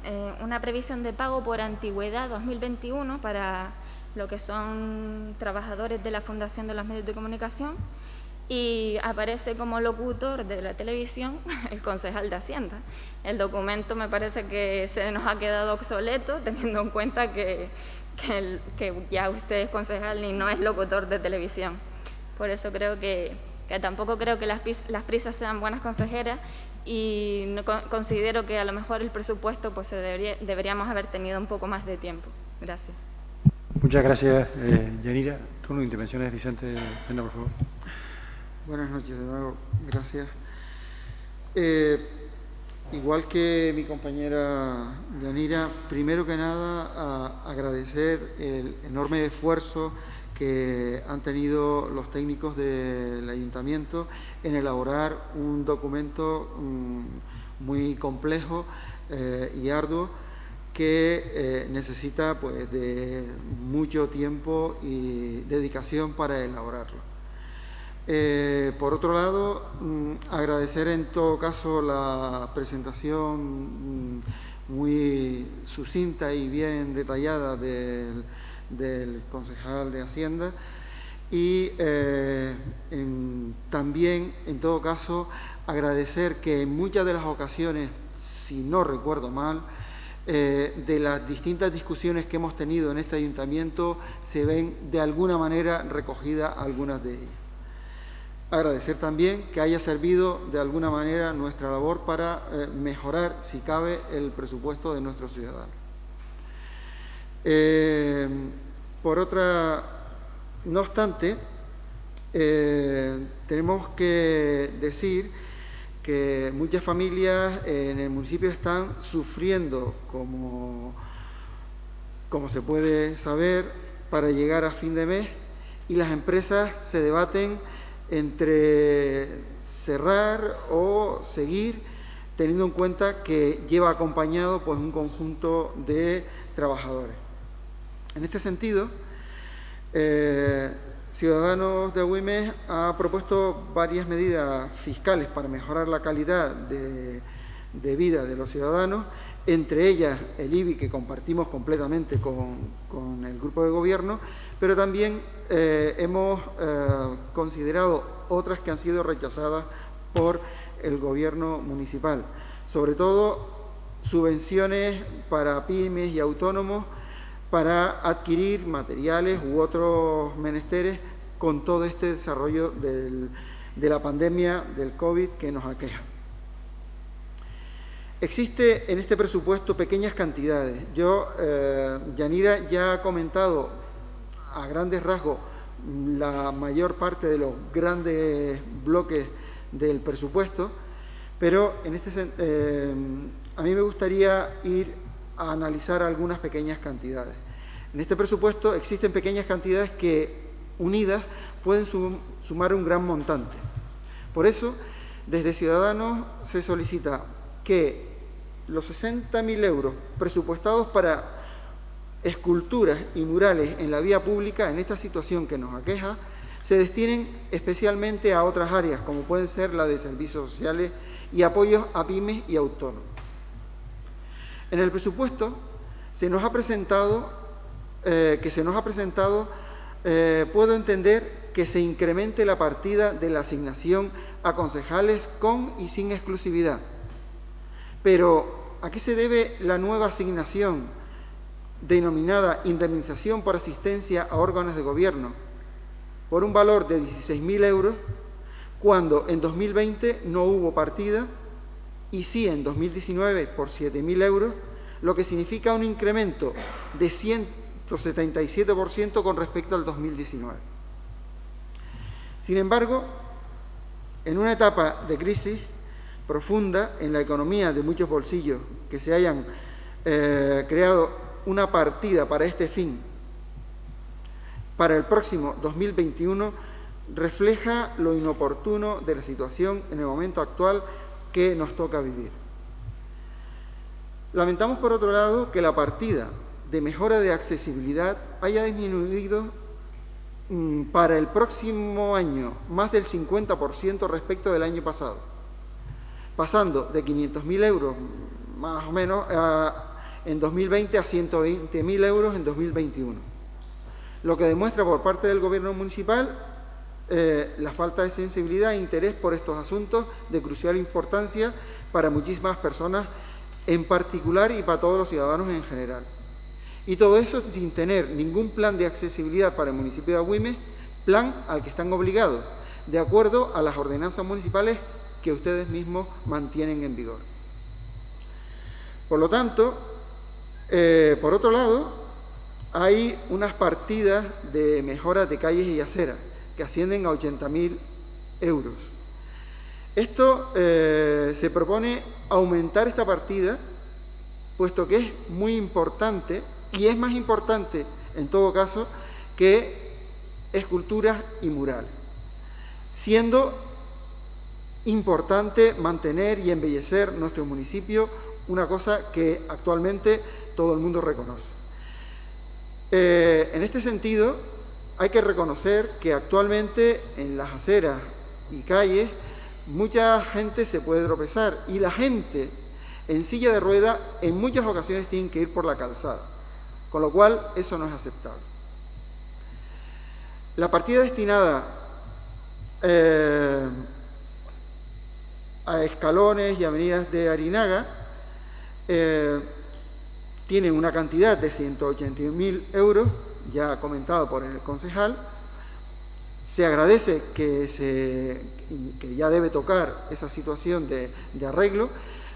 una previsión de pago por antigüedad 2021 para lo que son trabajadores de la Fundación de los Medios de Comunicación, y aparece como locutor de la televisión el concejal de Hacienda. El documento me parece que se nos ha quedado obsoleto, teniendo en cuenta que ya usted es concejal y no es locutor de televisión. Por eso creo que tampoco creo que las prisas sean buenas consejeras, y no, considero que a lo mejor el presupuesto pues deberíamos haber tenido un poco más de tiempo. Gracias. Muchas gracias, Yanira. Turno de intervenciones, Vicente. Venga, por favor. Buenas noches de nuevo, gracias. Igual que mi compañera Yanira, primero que nada agradecer el enorme esfuerzo que han tenido los técnicos del Ayuntamiento en elaborar un documento muy complejo y arduo que necesita pues de mucho tiempo y dedicación para elaborarlo. Por otro lado, agradecer en todo caso la presentación muy sucinta y bien detallada del concejal de Hacienda, y también, en todo caso, agradecer que en muchas de las ocasiones, si no recuerdo mal, de las distintas discusiones que hemos tenido en este ayuntamiento, se ven de alguna manera recogidas algunas de ellas. Agradecer también que haya servido de alguna manera nuestra labor para mejorar, si cabe, el presupuesto de nuestros ciudadanos. No obstante, tenemos que decir que muchas familias en el municipio están sufriendo, como se puede saber, para llegar a fin de mes, y las empresas se debaten entre cerrar o seguir, teniendo en cuenta que lleva acompañado pues un conjunto de trabajadores. En este sentido, Ciudadanos de Agüimes ha propuesto varias medidas fiscales para mejorar la calidad de vida de los ciudadanos, entre ellas el IBI, que compartimos completamente con el grupo de gobierno, pero también hemos considerado otras que han sido rechazadas por el gobierno municipal, sobre todo subvenciones para pymes y autónomos para adquirir materiales u otros menesteres con todo este desarrollo de la pandemia del COVID que nos aqueja. Existe en este presupuesto pequeñas cantidades. Yanira ya ha comentado a grandes rasgos la mayor parte de los grandes bloques del presupuesto, pero a mí me gustaría ir a analizar algunas pequeñas cantidades. En este presupuesto existen pequeñas cantidades que, unidas, pueden sumar un gran montante. Por eso, desde Ciudadanos se solicita que los 60.000 euros presupuestados para esculturas y murales en la vía pública, en esta situación que nos aqueja, se destinen especialmente a otras áreas, como pueden ser la de servicios sociales y apoyos a pymes y autónomos. En el presupuesto se nos ha presentado, puedo entender que se incremente la partida de la asignación a concejales con y sin exclusividad. Pero, ¿a qué se debe la nueva asignación denominada indemnización por asistencia a órganos de gobierno por un valor de 16.000 euros, cuando en 2020 no hubo partida y sí en 2019 por 7.000 euros, lo que significa un incremento de 177% con respecto al 2019. Sin embargo, en una etapa de crisis profunda en la economía de muchos bolsillos, que se hayan creado una partida para este fin para el próximo 2021, refleja lo inoportuno de la situación en el momento actual que nos toca vivir. Lamentamos, por otro lado, que la partida de mejora de accesibilidad haya disminuido para el próximo año más del 50% respecto del año pasado, pasando de 500.000 euros más o menos en 2020 a 120.000 euros en 2021, lo que demuestra por parte del Gobierno municipal la falta de sensibilidad e interés por estos asuntos de crucial importancia para muchísimas personas en particular y para todos los ciudadanos en general. Y todo eso sin tener ningún plan de accesibilidad para el municipio de Agüimes, plan al que están obligados, de acuerdo a las ordenanzas municipales que ustedes mismos mantienen en vigor. Por lo tanto, por otro lado, hay unas partidas de mejoras de calles y aceras que ascienden a 80.000 euros. Esto se propone aumentar esta partida, puesto que es muy importante, y es más importante, en todo caso, que esculturas y murales, siendo importante mantener y embellecer nuestro municipio, una cosa que actualmente todo el mundo reconoce. En este sentido, hay que reconocer que actualmente en las aceras y calles mucha gente se puede tropezar y la gente en silla de ruedas en muchas ocasiones tienen que ir por la calzada, con lo cual eso no es aceptable. La partida destinada a escalones y avenidas de Arinaga tiene una cantidad de 181.000 euros, ya comentado por el concejal. Se agradece que ya debe tocar esa situación de arreglo,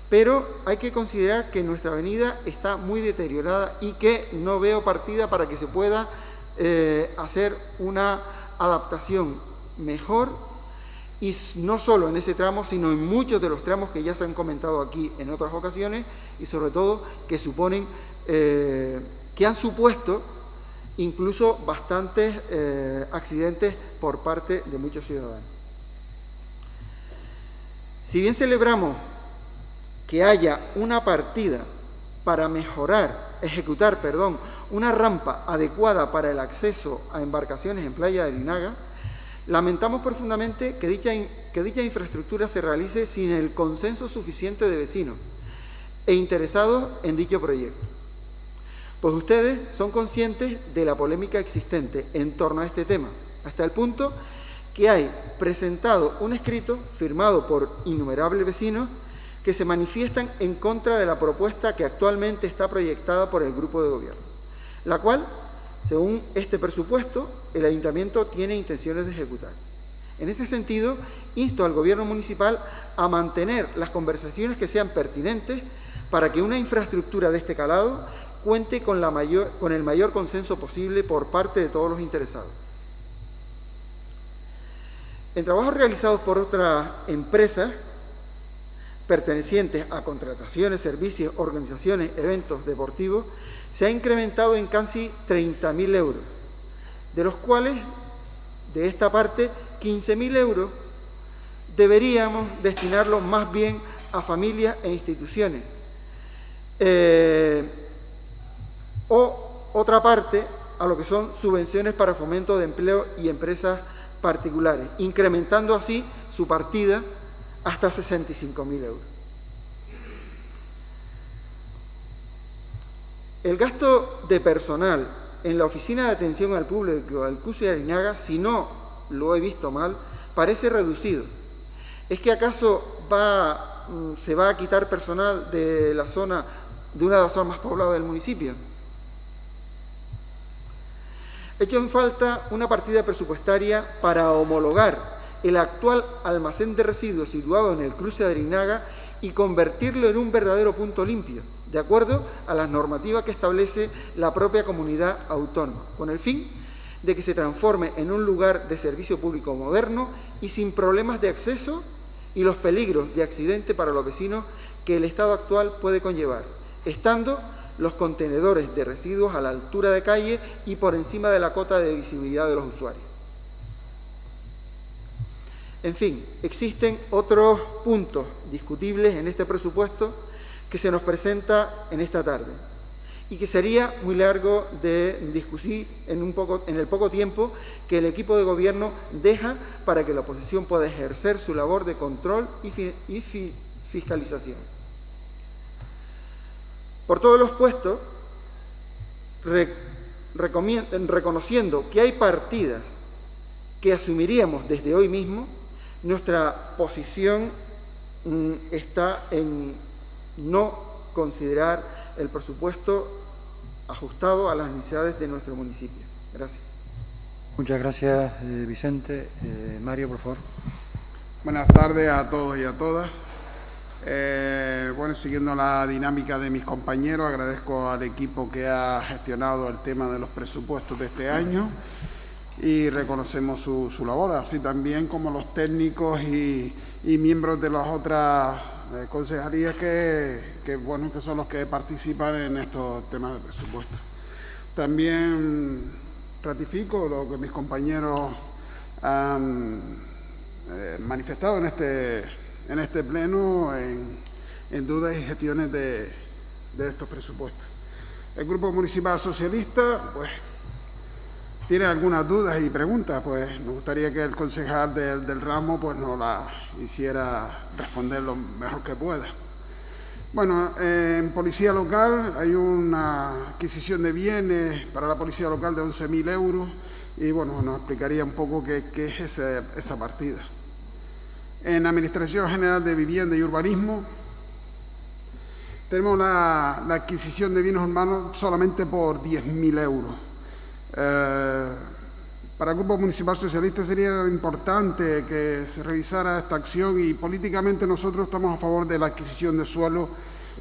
pero hay que considerar que nuestra avenida está muy deteriorada y que no veo partida para que se pueda hacer una adaptación mejor, y no solo en ese tramo, sino en muchos de los tramos que ya se han comentado aquí en otras ocasiones, y sobre todo que suponen, que han supuesto incluso bastantes accidentes por parte de muchos ciudadanos. Si bien celebramos que haya una partida para ejecutar una rampa adecuada para el acceso a embarcaciones en Playa de Arinaga, lamentamos profundamente que dicha infraestructura se realice sin el consenso suficiente de vecinos e interesados en dicho proyecto. Pues ustedes son conscientes de la polémica existente en torno a este tema, hasta el punto que hay presentado un escrito firmado por innumerables vecinos que se manifiestan en contra de la propuesta que actualmente está proyectada por el grupo de gobierno, la cual, según este presupuesto, el ayuntamiento tiene intenciones de ejecutar. En este sentido, insto al gobierno municipal a mantener las conversaciones que sean pertinentes para que una infraestructura de este calado cuente con el mayor consenso posible por parte de todos los interesados. En trabajos realizados por otras empresas pertenecientes a contrataciones, servicios, organizaciones, eventos deportivos, se ha incrementado en casi 30.000 euros, de los cuales, de esta parte, 15.000 euros deberíamos destinarlos más bien a familias e instituciones, o otra parte a lo que son subvenciones para fomento de empleo y empresas particulares, incrementando así su partida hasta 65.000 euros. El gasto de personal en la Oficina de Atención al Público del CUSE de Arinaga, si no lo he visto mal, parece reducido. ¿Es que acaso se va a quitar personal de una de las zonas más pobladas del municipio? He hecho en falta una partida presupuestaria para homologar el actual almacén de residuos situado en el cruce de Arinaga y convertirlo en un verdadero punto limpio, de acuerdo a las normativas que establece la propia comunidad autónoma, con el fin de que se transforme en un lugar de servicio público moderno y sin problemas de acceso y los peligros de accidente para los vecinos que el estado actual puede conllevar, estando los contenedores de residuos a la altura de calle y por encima de la cota de visibilidad de los usuarios. En fin, existen otros puntos discutibles en este presupuesto que se nos presenta en esta tarde y que sería muy largo de discutir en el poco tiempo que el equipo de gobierno deja para que la oposición pueda ejercer su labor de control y fiscalización. Por todo lo expuesto, reconociendo que hay partidas que asumiríamos desde hoy mismo, nuestra posición está en no considerar el presupuesto ajustado a las necesidades de nuestro municipio. Gracias. Muchas gracias, Vicente. Mario, por favor. Buenas tardes a todos y a todas. Bueno, siguiendo la dinámica de mis compañeros, agradezco al equipo que ha gestionado el tema de los presupuestos de este año y reconocemos su labor, así también como los técnicos y miembros de las otras concejalías que son los que participan en estos temas de presupuesto. También ratifico lo que mis compañeros han manifestado en este pleno en dudas y gestiones de estos presupuestos. El Grupo Municipal Socialista, pues, tiene algunas dudas y preguntas, pues nos gustaría que el concejal del ramo pues nos la hiciera responder lo mejor que pueda. Bueno, en Policía Local hay una adquisición de bienes para la Policía Local de 11.000 euros y bueno, nos explicaría un poco qué es esa partida. En Administración General de Vivienda y Urbanismo tenemos la adquisición de bienes urbanos solamente por 10.000 euros. Para el Grupo Municipal Socialista sería importante que se revisara esta acción y políticamente nosotros estamos a favor de la adquisición de suelo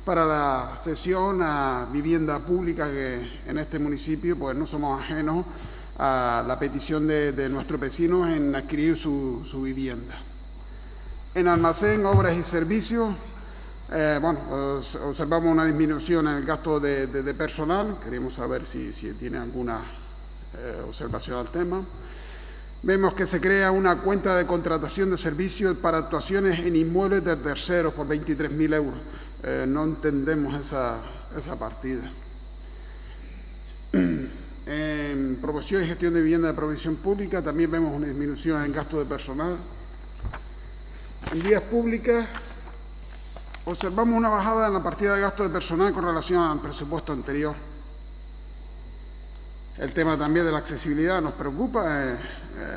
para la cesión a vivienda pública, que en este municipio pues no somos ajenos a la petición de nuestros vecinos en adquirir su vivienda. En Almacén, Obras y Servicios, observamos una disminución en el gasto de personal. Queremos saber si tiene alguna observación al tema. Vemos que se crea una cuenta de contratación de servicios para actuaciones en inmuebles de terceros por 23.000 euros. No entendemos esa partida. En promoción y gestión de vivienda de provisión pública también vemos una disminución en gasto de personal. En vías públicas observamos una bajada en la partida de gasto de personal con relación al presupuesto anterior. El tema también de la accesibilidad nos preocupa,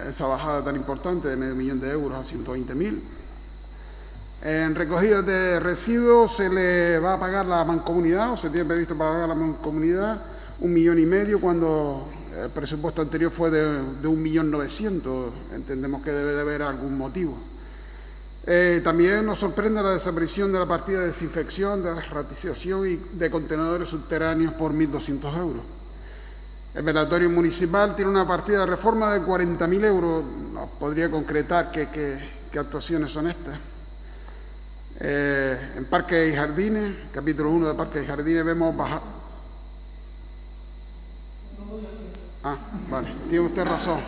esa bajada tan importante de medio millón de euros a 120.000. En recogida de residuos se le va a pagar la mancomunidad, o se tiene previsto pagar la mancomunidad 1,5 millones, cuando el presupuesto anterior fue de 1.900.000. Entendemos que debe de haber algún motivo. También nos sorprende la desaparición de la partida de desinfección, de ratización y de contenedores subterráneos por 1.200 euros. El velatorio municipal tiene una partida de reforma de 40.000 euros. ¿Nos podría concretar qué actuaciones son estas? En Parques y Jardines, capítulo 1 de Parques y Jardines, vemos bajar. Ah, vale, tiene usted razón.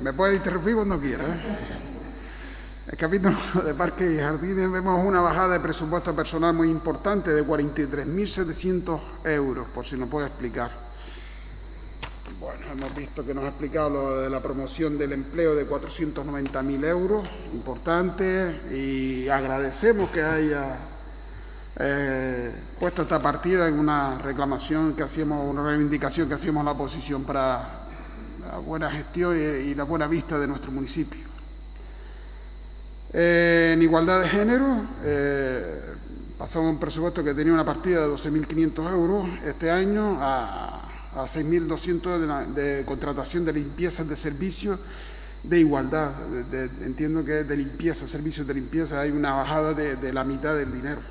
Me puede interrumpir cuando quiera, El capítulo de Parques y Jardines vemos una bajada de presupuesto personal muy importante de 43.700 euros, por si nos puede explicar. Bueno, hemos visto que nos ha explicado lo de la promoción del empleo de 490.000 euros, importante, y agradecemos que haya puesto esta partida en una reclamación que hacíamos, una reivindicación que hacíamos a la oposición para la buena gestión y la buena vista de nuestro municipio. En igualdad de género, pasamos un presupuesto que tenía una partida de 12.500 euros este año a 6.200 de contratación de limpiezas de servicios de igualdad. Entiendo que de limpieza, servicios de limpieza, hay una bajada de la mitad del dinero.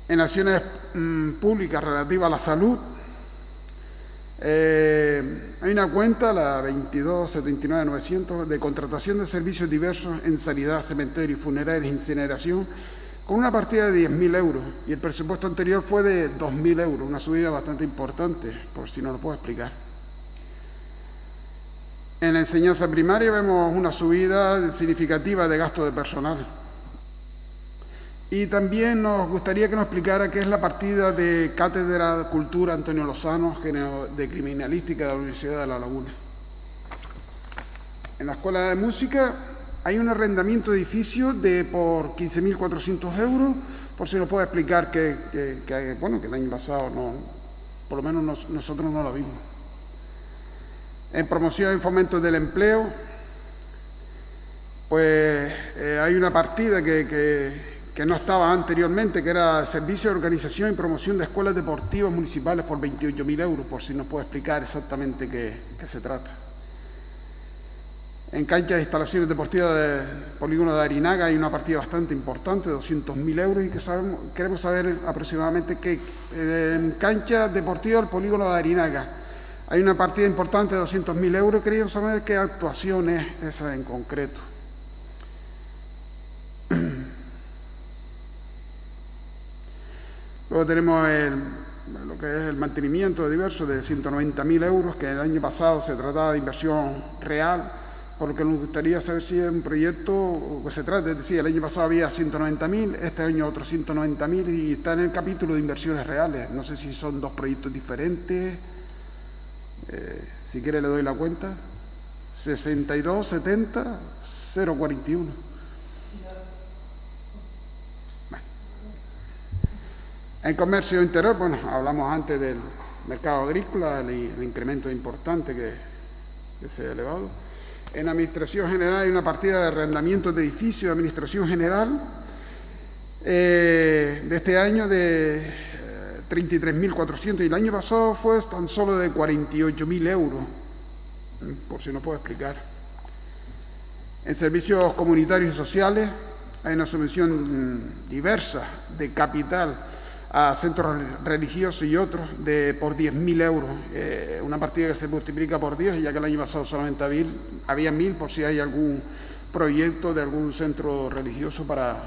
En acciones públicas relativas a la salud, hay una cuenta, la 22.79.900, de contratación de servicios diversos en sanidad, cementerio, funeraria e incineración, con una partida de 10.000 euros, y el presupuesto anterior fue de 2.000 euros, una subida bastante importante, por si no lo puedo explicar. En la enseñanza primaria vemos una subida significativa de gasto de personal. Y también nos gustaría que nos explicara qué es la partida de Cátedra de Cultura Antonio Lozano, género de criminalística de la Universidad de La Laguna. En la Escuela de Música hay un arrendamiento de edificio por 15.400 euros por si nos puede explicar que el año pasado por lo menos nosotros no lo vimos. En promoción y fomento del empleo, pues hay una partida que no estaba anteriormente, que era Servicio de Organización y Promoción de Escuelas Deportivas Municipales por 28.000 euros, por si nos puede explicar exactamente qué se trata. En canchas de instalaciones deportivas del polígono de Arinaga hay una partida bastante importante, de 200.000 euros, y queremos saber aproximadamente qué en canchas deportivas del polígono de Arinaga hay una partida importante de 200.000 euros. Queríamos saber qué actuación es esa en concreto. Luego tenemos lo que es el mantenimiento de diversos de 190.000 euros, que el año pasado se trataba de inversión real, por lo que nos gustaría saber si es un proyecto que se trata, es decir, el año pasado había 190.000, este año otros 190.000 y está en el capítulo de inversiones reales. No sé si son dos proyectos diferentes, si quiere le doy la cuenta, 62, 70, 041. En comercio interior, bueno, hablamos antes del mercado agrícola, el incremento importante que se ha elevado. En administración general hay una partida de arrendamientos de edificios de administración general de este año de 33.400 y el año pasado fue tan solo de 48.000 euros, por si no puedo explicar. En servicios comunitarios y sociales hay una subvención diversa de capital a centros religiosos y otros por 10.000 euros, una partida que se multiplica por 10, ya que el año pasado solamente había 1.000, por si hay algún proyecto de algún centro religioso para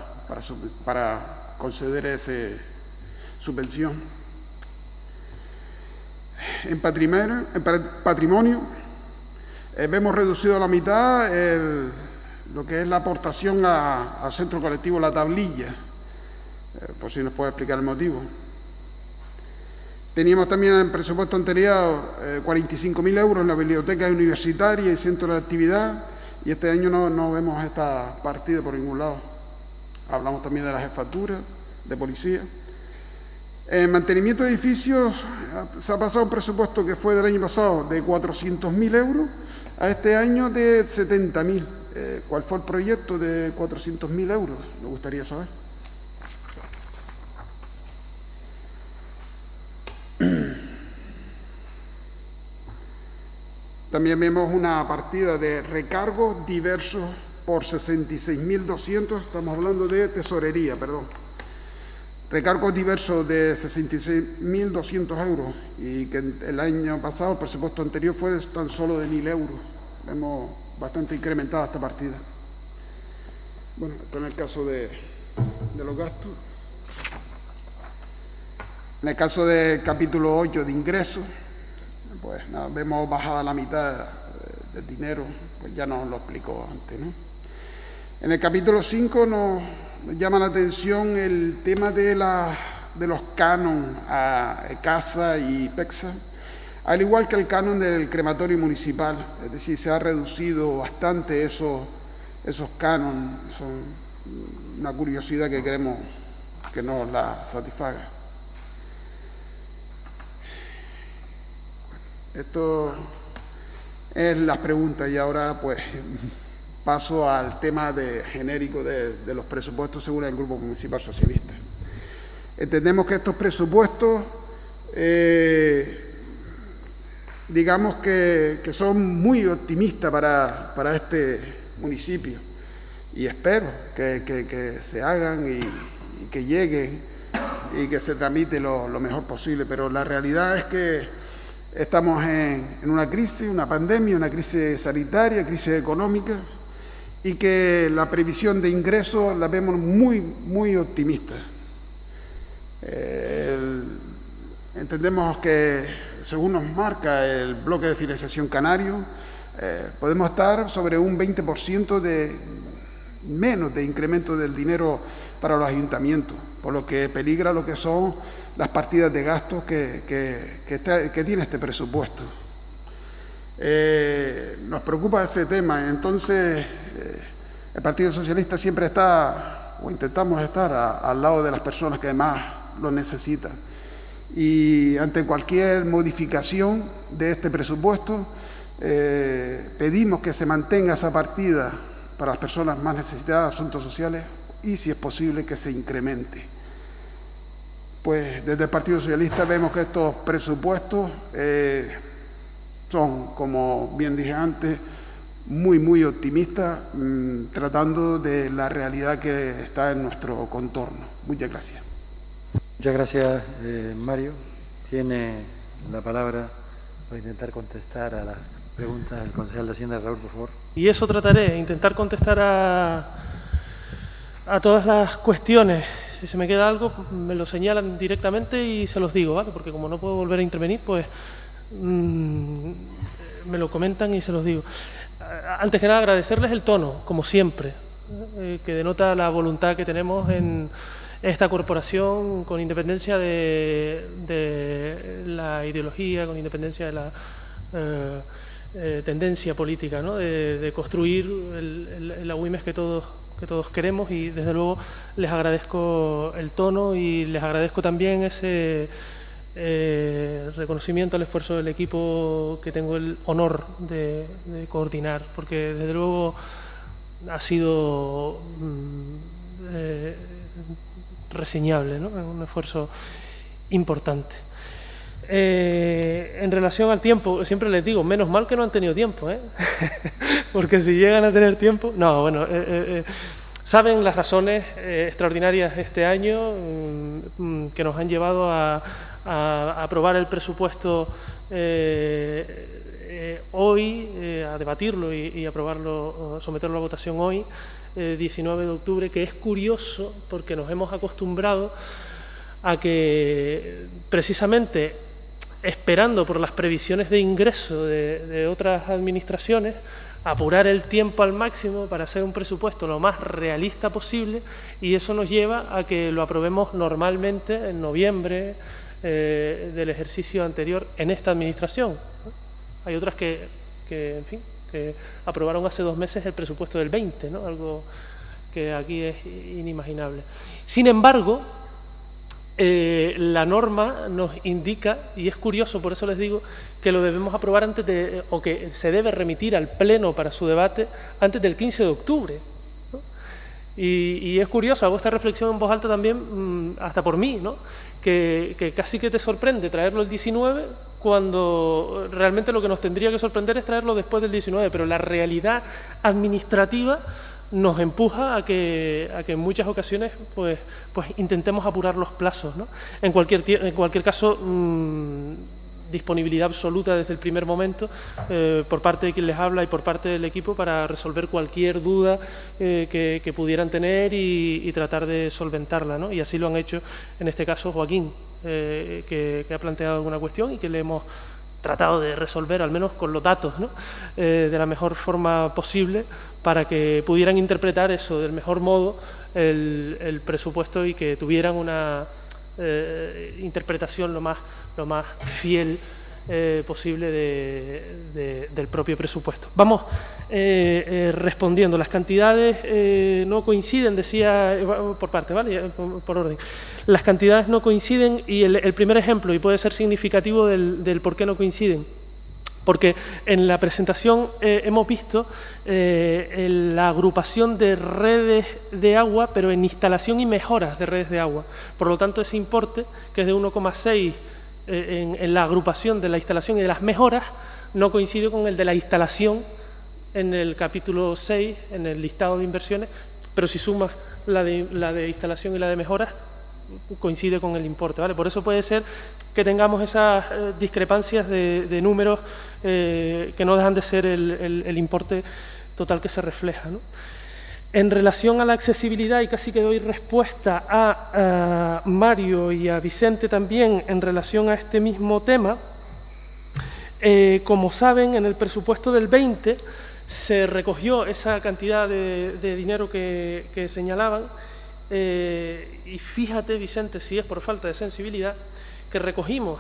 conceder esa subvención. En patrimonio vemos reducido a la mitad lo que es la aportación al centro colectivo La Tablilla, por si nos puede explicar el motivo. Teníamos también en el presupuesto anterior 45.000 euros en la biblioteca universitaria y centro de actividad, y este año no vemos esta partida por ningún lado. Hablamos también de la jefatura de policía. En mantenimiento de edificios se ha pasado un presupuesto que fue del año pasado de 400.000 euros a este año de 70.000. ¿Cuál fue el proyecto de 400.000 euros? Me gustaría saber. También vemos una partida de recargos diversos por 66.200, estamos hablando de tesorería, perdón. Recargos diversos de 66.200 euros y que el año pasado, el presupuesto anterior, fue tan solo de 1.000 euros. Vemos bastante incrementada esta partida. Bueno, esto en el caso de los gastos. En el caso del capítulo 8 de ingresos, pues nada, vemos bajada la mitad del dinero, pues ya nos lo explicó antes, ¿no? En el capítulo 5 nos llama la atención el tema de los canon a casa y PEXA, al igual que el canon del crematorio municipal, es decir, se ha reducido bastante esos canon, son una curiosidad que queremos que nos la satisfaga. Esto es las preguntas y ahora pues paso al tema genérico de los presupuestos según el Grupo Municipal Socialista. Entendemos que estos presupuestos, digamos que son muy optimistas para este municipio y espero que se hagan y que lleguen y que se tramite lo mejor posible, pero la realidad es que estamos en una crisis, una pandemia, una crisis sanitaria, crisis económica, y que la previsión de ingresos la vemos muy, muy optimista. Entendemos que, según nos marca el bloque de financiación canario, podemos estar sobre un 20% menos de incremento del dinero para los ayuntamientos, por lo que peligra lo que son las partidas de gastos que tiene este presupuesto. Nos preocupa ese tema, entonces el Partido Socialista siempre está o intentamos estar al lado de las personas que más lo necesitan. Y ante cualquier modificación de este presupuesto, pedimos que se mantenga esa partida para las personas más necesitadas, asuntos sociales, y si es posible que se incremente. Pues desde el Partido Socialista vemos que estos presupuestos son, como bien dije antes, muy optimistas, tratando de la realidad que está en nuestro contorno. Muchas gracias. Muchas gracias, Mario. Tiene la palabra para intentar contestar a las preguntas del concejal de Hacienda, Raúl, por favor. Y eso trataré, intentar contestar a todas las cuestiones. Si se me queda algo, me lo señalan directamente y se los digo, ¿vale? Porque como no puedo volver a intervenir, pues me lo comentan y se los digo. Antes que nada, agradecerles el tono, como siempre, que denota la voluntad que tenemos en esta corporación, con independencia de la ideología, con independencia de la tendencia política, ¿no? de construir el Agüimes que todos queremos, y desde luego les agradezco el tono y les agradezco también ese reconocimiento al esfuerzo del equipo que tengo el honor de coordinar, porque desde luego ha sido reseñable, ¿no? Un esfuerzo importante. En relación al tiempo, siempre les digo, menos mal que no han tenido tiempo, porque si llegan a tener tiempo... No, bueno, saben las razones extraordinarias este año que nos han llevado a aprobar el presupuesto hoy, a debatirlo y aprobarlo, someterlo a votación hoy, 19 de octubre, que es curioso porque nos hemos acostumbrado a que precisamente esperando por las previsiones de ingreso de otras administraciones, apurar el tiempo al máximo para hacer un presupuesto lo más realista posible, y eso nos lleva a que lo aprobemos normalmente en noviembre del ejercicio anterior en esta administración. Hay otras que en fin, que aprobaron hace 2 meses el presupuesto del 20, ¿no? Algo que aquí es inimaginable. Sin embargo, la norma nos indica, y es curioso, por eso les digo, que lo debemos aprobar antes de, o que se debe remitir al Pleno para su debate antes del 15 de octubre. ¿No? Y es curioso, hago esta reflexión en voz alta también, hasta por mí, ¿no? Que casi que te sorprende traerlo el 19, cuando realmente lo que nos tendría que sorprender es traerlo después del 19, pero la realidad administrativa nos empuja a que en muchas ocasiones pues intentemos apurar los plazos, ¿no? En cualquier caso, disponibilidad absoluta desde el primer momento por parte de quien les habla y por parte del equipo para resolver cualquier duda que pudieran tener y tratar de solventarla, ¿no? Y así lo han hecho en este caso Joaquín, que ha planteado alguna cuestión y que le hemos tratado de resolver, al menos con los datos, ¿no? De la mejor forma posible, para que pudieran interpretar eso del mejor modo, el presupuesto, y que tuvieran una interpretación lo más fiel posible del propio presupuesto. Vamos respondiendo. Las cantidades no coinciden, decía por parte, ¿vale? Por orden. Las cantidades no coinciden, y el primer ejemplo, y puede ser significativo del por qué no coinciden, porque en la presentación hemos visto la agrupación de redes de agua, pero en instalación y mejoras de redes de agua. Por lo tanto, ese importe, que es de 1,6 en la agrupación de la instalación y de las mejoras, no coincide con el de la instalación en el capítulo 6, en el listado de inversiones, pero si sumas la de instalación y la de mejoras, coincide con el importe, ¿vale? Por eso puede ser que tengamos esas discrepancias de números que no dejan de ser el importe total que se refleja, ¿no? En relación a la accesibilidad, y casi que doy respuesta a Mario y a Vicente también en relación a este mismo tema, como saben, en el presupuesto del 20 se recogió esa cantidad de dinero que señalaban, y fíjate, Vicente, si es por falta de sensibilidad, que recogimos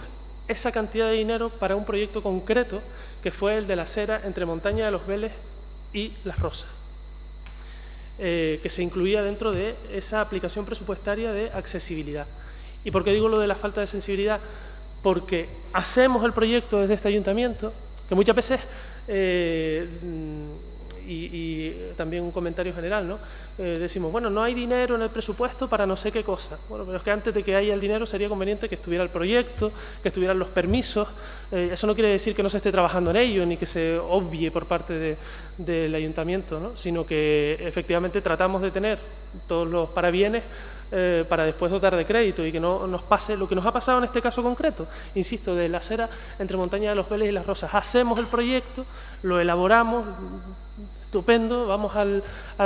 esa cantidad de dinero para un proyecto concreto, que fue el de la acera entre Montaña de los Vélez y Las Rosas. que se incluía dentro de esa aplicación presupuestaria de accesibilidad. ¿Y por qué digo lo de la falta de sensibilidad? Porque hacemos el proyecto desde este ayuntamiento, que muchas veces, y también un comentario general, ¿no? Decimos, bueno, no hay dinero en el presupuesto para no sé qué cosa. Bueno, pero es que antes de que haya el dinero sería conveniente que estuviera el proyecto, que estuvieran los permisos. Eso no quiere decir que no se esté trabajando en ello, ni que se obvie por parte del ayuntamiento, ¿no? Sino que efectivamente tratamos de tener todos los parabienes para después dotar de crédito y que no nos pase lo que nos ha pasado en este caso concreto. Insisto, de la acera entre Montaña de los Vélez y Las Rosas. Hacemos el proyecto, lo elaboramos, estupendo, vamos al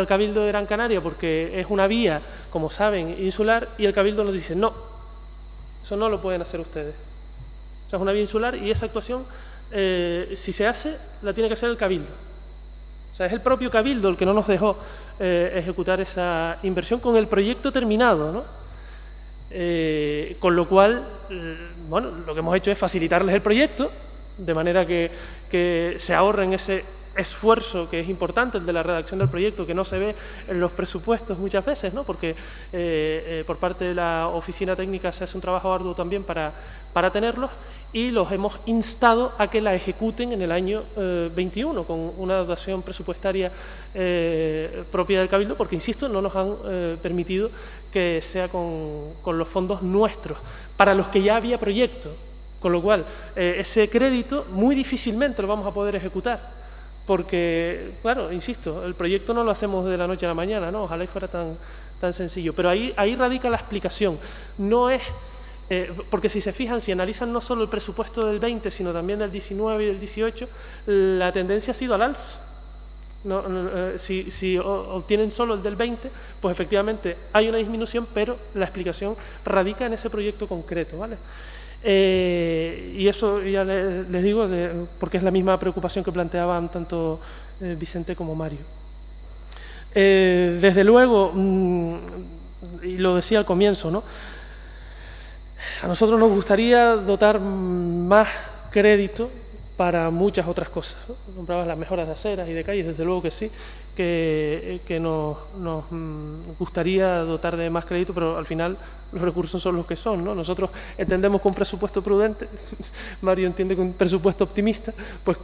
Cabildo de Gran Canaria porque es una vía, como saben, insular, y el Cabildo nos dice, no, eso no lo pueden hacer ustedes. O sea, es una vía insular y esa actuación, si se hace, la tiene que hacer el Cabildo. O sea, es el propio Cabildo el que no nos dejó ejecutar esa inversión con el proyecto terminado, ¿no? Con lo cual, bueno, lo que hemos hecho es facilitarles el proyecto, de manera que se ahorren ese esfuerzo que es importante, el de la redacción del proyecto, que no se ve en los presupuestos muchas veces, ¿no? Porque por parte de la oficina técnica se hace un trabajo arduo también para tenerlos, y los hemos instado a que la ejecuten en el año 21 con una dotación presupuestaria propia del Cabildo, porque, insisto, no nos han permitido que sea con los fondos nuestros, para los que ya había proyecto, con lo cual ese crédito muy difícilmente lo vamos a poder ejecutar. Porque, claro, insisto, el proyecto no lo hacemos de la noche a la mañana, ¿no? Ojalá y fuera tan sencillo. Pero ahí radica la explicación. No es, porque si se fijan, si analizan no solo el presupuesto del 20, sino también del 19 y del 18, la tendencia ha sido al alza. Si obtienen solo el del 20, pues efectivamente hay una disminución, pero la explicación radica en ese proyecto concreto, ¿vale? Y eso ya les digo, porque es la misma preocupación que planteaban tanto Vicente como Mario. Desde luego, y lo decía al comienzo, ¿no? A nosotros nos gustaría dotar más crédito para muchas otras cosas, ¿no? Comprabas las mejoras de aceras y de calles, desde luego que sí, que nos gustaría dotar de más crédito, pero al final los recursos son los que son, ¿no? Nosotros entendemos que un presupuesto prudente, Mario entiende que un presupuesto optimista, pues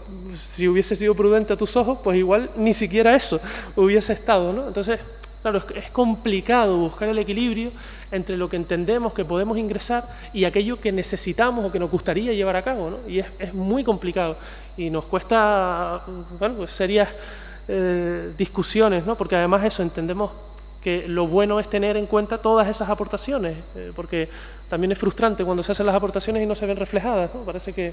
si hubiese sido prudente a tus ojos, pues igual ni siquiera eso hubiese estado, ¿no? Entonces, claro, es complicado buscar el equilibrio entre lo que entendemos que podemos ingresar y aquello que necesitamos o que nos gustaría llevar a cabo, ¿no? Y es muy complicado y nos cuesta, bueno, pues serias discusiones, ¿no? Porque además eso, entendemos que lo bueno es tener en cuenta todas esas aportaciones, porque también es frustrante cuando se hacen las aportaciones y no se ven reflejadas, ¿no? Parece que...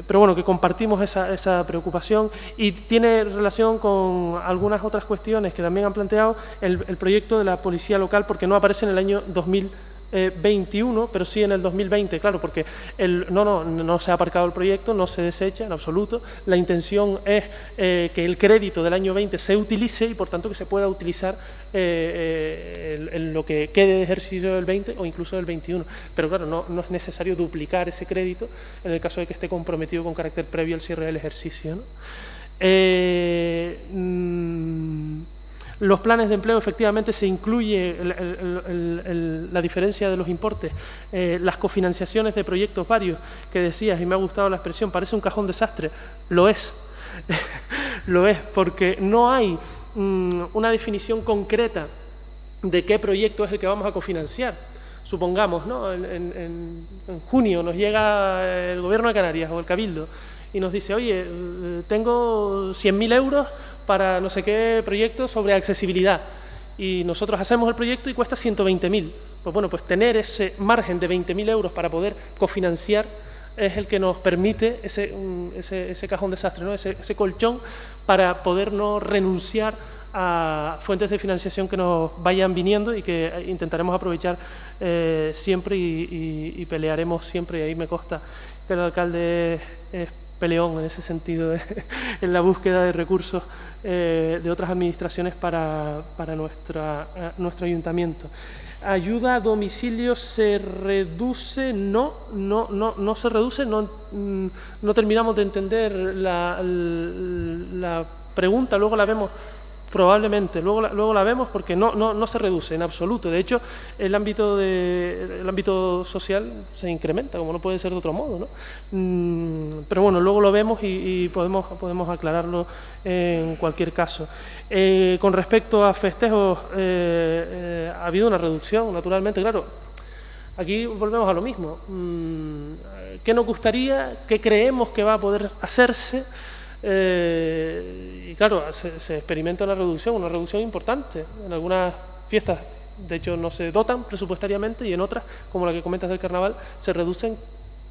pero bueno, que compartimos esa preocupación, y tiene relación con algunas otras cuestiones que también han planteado el proyecto de la policía local, porque no aparece en el año 2021, pero sí en el 2020, claro, porque no se ha aparcado el proyecto, no se desecha en absoluto. La intención es que el crédito del año 20 se utilice y por tanto que se pueda utilizar en lo que quede de ejercicio del 20 o incluso del 21. Pero claro, no es necesario duplicar ese crédito en el caso de que esté comprometido con carácter previo al cierre del ejercicio, ¿no? Los planes de empleo, efectivamente, se incluye la diferencia de los importes, las cofinanciaciones de proyectos varios, que decías, y me ha gustado la expresión, parece un cajón desastre. Lo es, lo es, porque no hay una definición concreta de qué proyecto es el que vamos a cofinanciar. Supongamos, ¿no? En junio nos llega el Gobierno de Canarias o el Cabildo y nos dice, oye, tengo 100.000 euros para no sé qué proyecto sobre accesibilidad, y nosotros hacemos el proyecto y cuesta 120.000. Pues bueno, pues tener ese margen de 20.000 euros para poder cofinanciar es el que nos permite ese cajón desastre, ¿no? Ese colchón para poder no renunciar a fuentes de financiación que nos vayan viniendo y que intentaremos aprovechar siempre y pelearemos siempre, y ahí me consta que el alcalde es peleón en ese sentido, en la búsqueda de recursos de otras administraciones para nuestro ayuntamiento. Ayuda a domicilio se reduce, no se reduce, no terminamos de entender la pregunta, luego la vemos Probablemente, luego la vemos porque no se reduce en absoluto. De hecho, el ámbito social se incrementa, como no puede ser de otro modo, ¿no? Pero bueno, luego lo vemos y podemos aclararlo en cualquier caso. Con respecto a festejos, ha habido una reducción, naturalmente, claro. Aquí volvemos a lo mismo. ¿Qué nos gustaría? ¿Qué creemos que va a poder hacerse? Y claro, se experimenta una reducción importante. En algunas fiestas, de hecho, no se dotan presupuestariamente y en otras, como la que comentas del carnaval, se reducen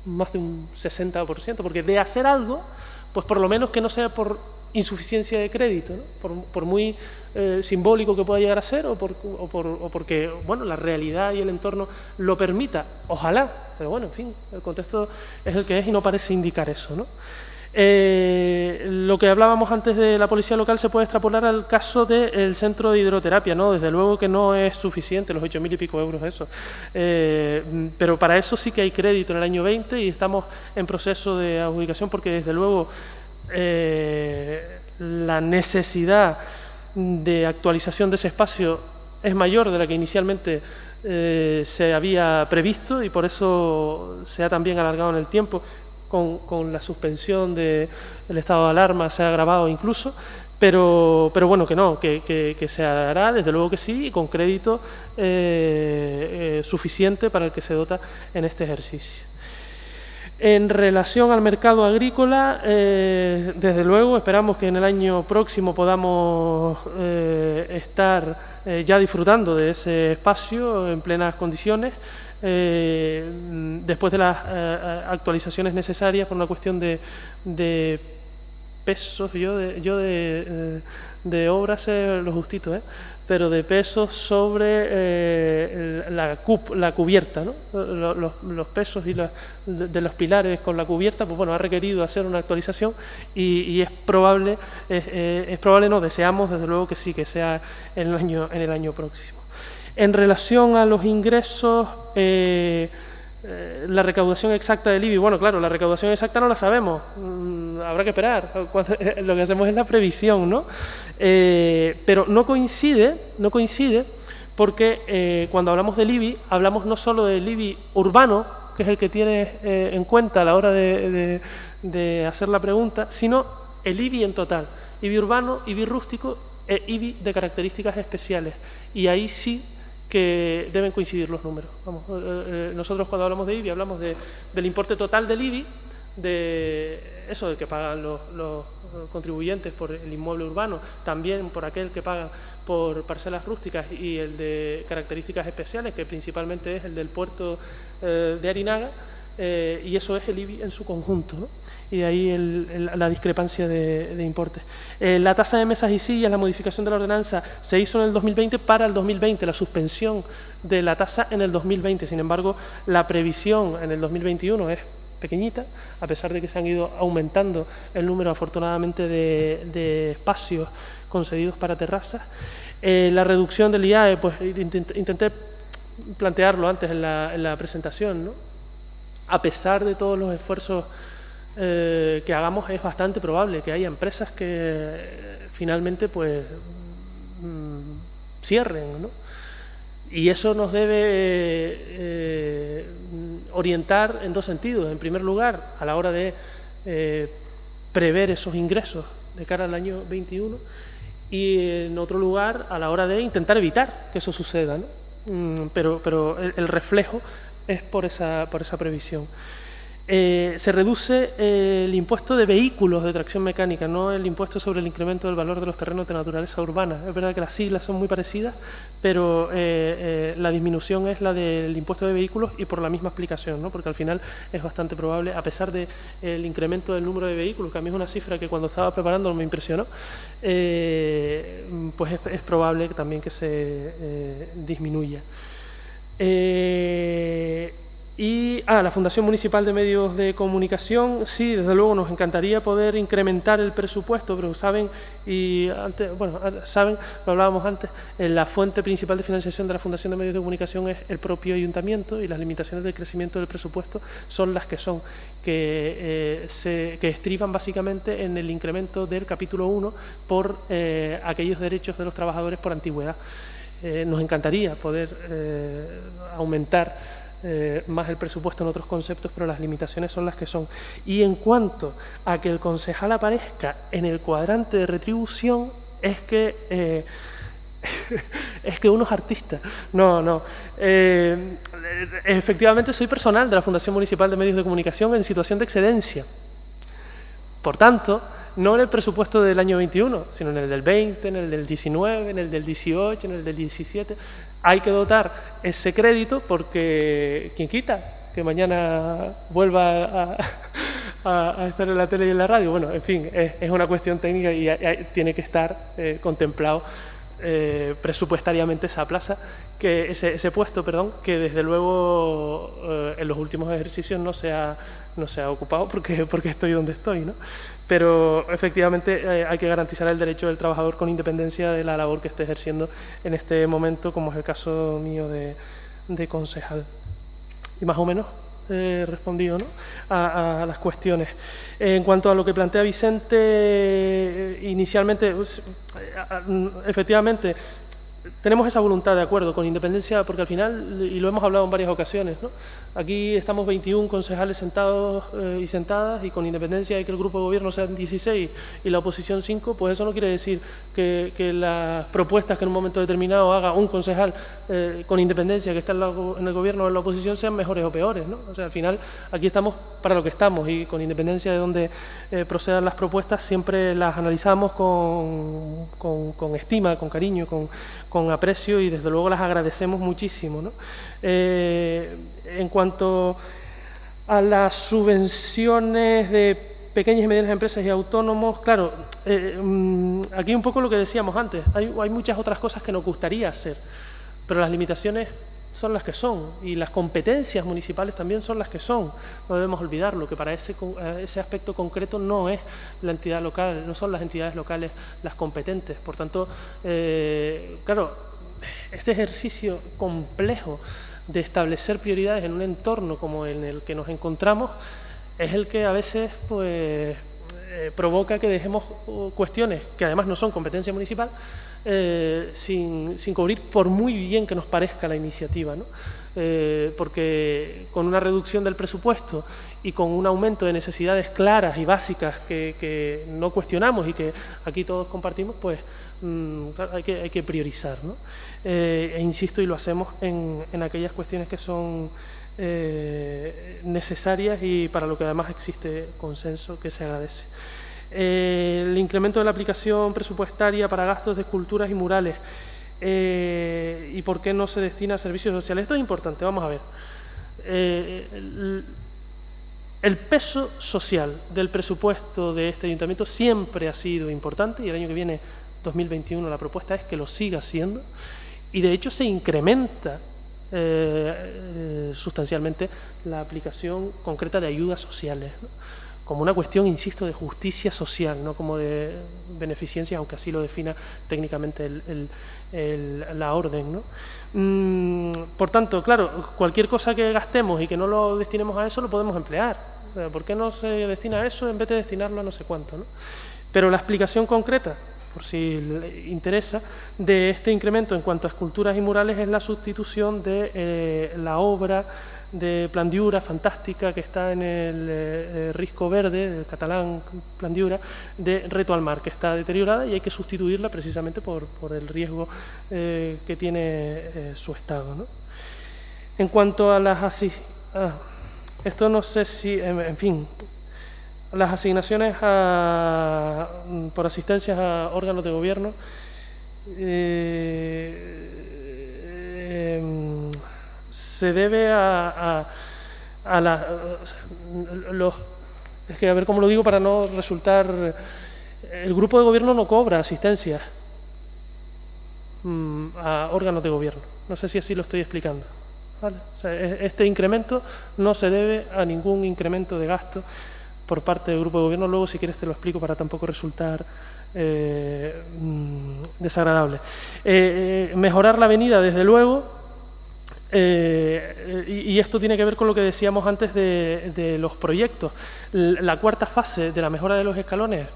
más de un 60%, porque de hacer algo, pues por lo menos que no sea por insuficiencia de crédito, ¿no? por muy simbólico que pueda llegar a ser o porque bueno, la realidad y el entorno lo permita, ojalá, pero bueno, en fin, el contexto es el que es y no parece indicar eso, ¿no? Lo que hablábamos antes de la policía local se puede extrapolar al caso del centro de hidroterapia, ¿no? Desde luego que no es suficiente los 8.000 y pico euros eso, pero para eso sí que hay crédito en el año 20 y estamos en proceso de adjudicación porque desde luego la necesidad de actualización de ese espacio es mayor de la que inicialmente se había previsto y por eso se ha también alargado en el tiempo. Con la suspensión del estado de alarma se ha agravado incluso, pero bueno, que se hará, desde luego que sí, y con crédito suficiente para el que se dota en este ejercicio. En relación al mercado agrícola, desde luego esperamos que en el año próximo podamos estar ya disfrutando de ese espacio en plenas condiciones, después de las actualizaciones necesarias por una cuestión de pesos, yo de obras lo justito, pero de pesos sobre la cubierta, ¿no? Los pesos y de los pilares con la cubierta, pues bueno, ha requerido hacer una actualización y es probable, no, deseamos desde luego que sí, que sea en el año próximo. En relación a los ingresos, la recaudación exacta del IBI, bueno, claro, la recaudación exacta no la sabemos, habrá que esperar, lo que hacemos es la previsión, ¿no? Pero no coincide porque cuando hablamos del IBI, hablamos no solo del IBI urbano, que es el que tienes en cuenta a la hora de hacer la pregunta, sino el IBI en total, IBI urbano, IBI rústico e IBI de características especiales, y ahí sí que deben coincidir los números. Vamos, nosotros cuando hablamos de IBI hablamos del importe total del IBI, de eso del que pagan los contribuyentes por el inmueble urbano, también por aquel que pagan por parcelas rústicas y el de características especiales, que principalmente es el del puerto de Arinaga, y eso es el IBI en su conjunto, ¿no? Y de ahí la discrepancia de importes. La tasa de mesas y sillas, la modificación de la ordenanza se hizo en el 2020 para el 2020, la suspensión de la tasa en el 2020. Sin embargo, la previsión en el 2021 es pequeñita, a pesar de que se han ido aumentando el número, afortunadamente, de espacios concedidos para terrazas. La reducción del IAE, pues intenté plantearlo antes en la presentación, ¿no? A pesar de todos los esfuerzos que hagamos, es bastante probable que haya empresas que finalmente pues cierren, ¿no? Y eso nos debe orientar en dos sentidos. En primer lugar, a la hora de prever esos ingresos de cara al año 21, y en otro lugar, a la hora de intentar evitar que eso suceda, ¿no? Pero el reflejo es por esa previsión. Se reduce el impuesto de vehículos de tracción mecánica, no el impuesto sobre el incremento del valor de los terrenos de naturaleza urbana. Es verdad que las siglas son muy parecidas, pero la disminución es la del impuesto de vehículos y por la misma explicación, ¿no? Porque al final es bastante probable, a pesar del incremento del número de vehículos, que a mí es una cifra que cuando estaba preparando me impresionó, pues es probable también que se disminuya. Y la Fundación Municipal de Medios de Comunicación, sí, desde luego nos encantaría poder incrementar el presupuesto, pero saben, lo hablábamos antes, la fuente principal de financiación de la Fundación de Medios de Comunicación es el propio ayuntamiento y las limitaciones del crecimiento del presupuesto son las que son. que estriban básicamente en el incremento del capítulo 1 por aquellos derechos de los trabajadores por antigüedad. Nos encantaría poder aumentar más el presupuesto en otros conceptos, pero las limitaciones son las que son. Y en cuanto a que el concejal aparezca en el cuadrante de retribución, es que uno es artista. No. Efectivamente soy personal de la Fundación Municipal de Medios de Comunicación en situación de excedencia. Por tanto, no en el presupuesto del año 21, sino en el del 20, en el del 19, en el del 18, en el del 17. Hay que dotar ese crédito porque quien quita que mañana vuelva a estar en la tele y en la radio. Bueno, en fin, es una cuestión técnica y tiene que estar contemplado presupuestariamente esa plaza, ese puesto, que desde luego en los últimos ejercicios no se ha ocupado porque estoy donde estoy, ¿no? Pero efectivamente hay que garantizar el derecho del trabajador con independencia de la labor que esté ejerciendo en este momento, como es el caso mío de concejal. Y más o menos he respondido, ¿no?, a las cuestiones. En cuanto a lo que plantea Vicente, inicialmente, efectivamente, tenemos esa voluntad, de acuerdo, con independencia, porque al final, y lo hemos hablado en varias ocasiones, ¿no?, aquí estamos 21 concejales sentados y sentadas, y con independencia de que el grupo de gobierno sean 16 y la oposición 5, pues eso no quiere decir que las propuestas que en un momento determinado haga un concejal con independencia que está en el gobierno o en la oposición sean mejores o peores, ¿no? O sea, al final aquí estamos para lo que estamos, y con independencia de dónde procedan las propuestas, siempre las analizamos con estima, con cariño, con aprecio, y desde luego las agradecemos muchísimo, ¿no? En cuanto a las subvenciones de pequeñas y medianas empresas y autónomos, claro, aquí un poco lo que decíamos antes, hay muchas otras cosas que nos gustaría hacer, pero las limitaciones son las que son, y las competencias municipales también son las que son. No debemos olvidarlo, que para ese aspecto concreto no es la entidad local, no son las entidades locales las competentes. Por tanto, claro, este ejercicio complejo de establecer prioridades en un entorno como en el que nos encontramos es el que a veces pues provoca que dejemos cuestiones que además no son competencia municipal sin cubrir, por muy bien que nos parezca la iniciativa, ¿no? Porque con una reducción del presupuesto y con un aumento de necesidades claras y básicas que no cuestionamos y que aquí todos compartimos, pues hay que priorizar, ¿no? Insisto, y lo hacemos en aquellas cuestiones que son necesarias y para lo que además existe consenso, que se agradece. El incremento de la aplicación presupuestaria para gastos de esculturas y murales, y por qué no se destina a servicios sociales. Esto es importante, vamos a ver. El peso social del presupuesto de este ayuntamiento siempre ha sido importante, y el año que viene, 2021, la propuesta es que lo siga siendo, y de hecho se incrementa sustancialmente la aplicación concreta de ayudas sociales, ¿no?, como una cuestión, insisto, de justicia social, no como de beneficencia, aunque así lo defina técnicamente la orden, ¿no? Por tanto, claro, cualquier cosa que gastemos y que no lo destinemos a eso lo podemos emplear. ¿Por qué no se destina a eso en vez de destinarlo a no sé cuánto, ¿no? Pero la explicación concreta, por si le interesa, de este incremento en cuanto a esculturas y murales es la sustitución de la obra de Plandiura, fantástica, que está en el Risco Verde, del catalán Plandiura, de Reto al Mar, que está deteriorada y hay que sustituirla precisamente por el riesgo que tiene su estado, ¿no? En cuanto a las esto no sé si, en fin, las asignaciones por asistencias a órganos de gobierno, se debe es que a ver cómo lo digo para no resultar... El grupo de gobierno no cobra asistencia a órganos de gobierno. No sé si así lo estoy explicando, ¿vale? O sea, este incremento no se debe a ningún incremento de gasto por parte del grupo de gobierno. Luego, si quieres, te lo explico para tampoco resultar desagradable. Mejorar la avenida, desde luego. Y esto tiene que ver con lo que decíamos antes de los proyectos. La cuarta fase de la mejora de los escalones,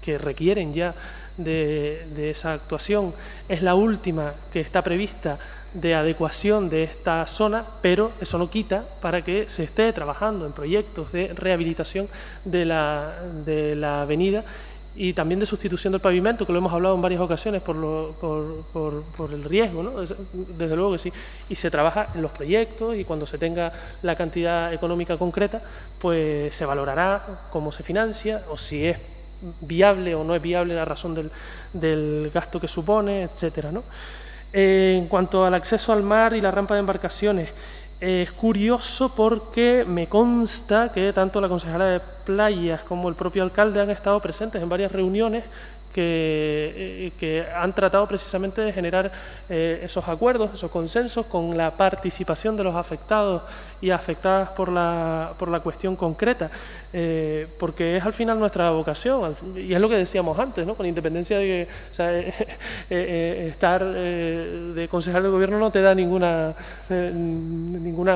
que requieren ya de esa actuación, es la última que está prevista de adecuación de esta zona, pero eso no quita para que se esté trabajando en proyectos de rehabilitación de la avenida y también de sustitución del pavimento, que lo hemos hablado en varias ocasiones por el riesgo, ¿no? Desde luego que sí. Y se trabaja en los proyectos y cuando se tenga la cantidad económica concreta, pues se valorará cómo se financia o si es viable o no es viable la razón del gasto que supone, etcétera, ¿no? En cuanto al acceso al mar y la rampa de embarcaciones, es curioso porque me consta que tanto la concejala de playas como el propio alcalde han estado presentes en varias reuniones que han tratado precisamente de generar esos acuerdos, esos consensos con la participación de los afectados y afectadas por la cuestión concreta, porque es al final nuestra vocación, y es lo que decíamos antes, ¿no? Con independencia de que estar de concejal de gobierno no te da ninguna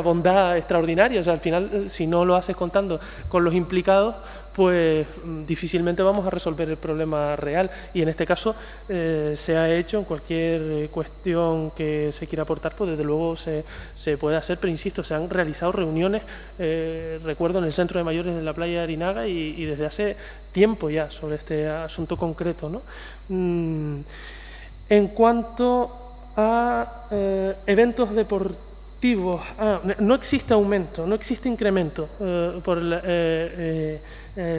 bondad extraordinaria, o sea, al final si no lo haces contando con los implicados, pues difícilmente vamos a resolver el problema real, y en este caso se ha hecho en cualquier cuestión que se quiera aportar, pues desde luego se puede hacer, pero insisto, se han realizado reuniones, recuerdo, en el Centro de Mayores de la Playa de Arinaga y desde hace tiempo ya sobre este asunto concreto, ¿no? En cuanto a eventos deportivos, no existe aumento, no existe incremento por la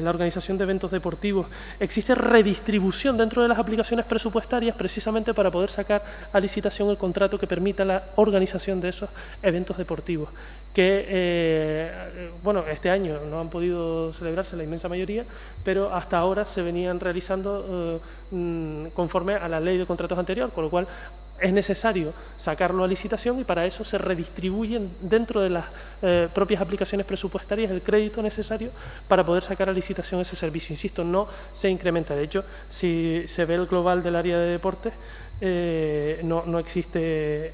organización de eventos deportivos. Existe redistribución dentro de las aplicaciones presupuestarias precisamente para poder sacar a licitación el contrato que permita la organización de esos eventos deportivos, que bueno, este año no han podido celebrarse la inmensa mayoría, pero hasta ahora se venían realizando conforme a la ley de contratos anterior, con lo cual es necesario sacarlo a licitación y para eso se redistribuyen dentro de las propias aplicaciones presupuestarias el crédito necesario para poder sacar a licitación ese servicio. Insisto, no se incrementa. De hecho, si se ve el global del área de deportes, no existe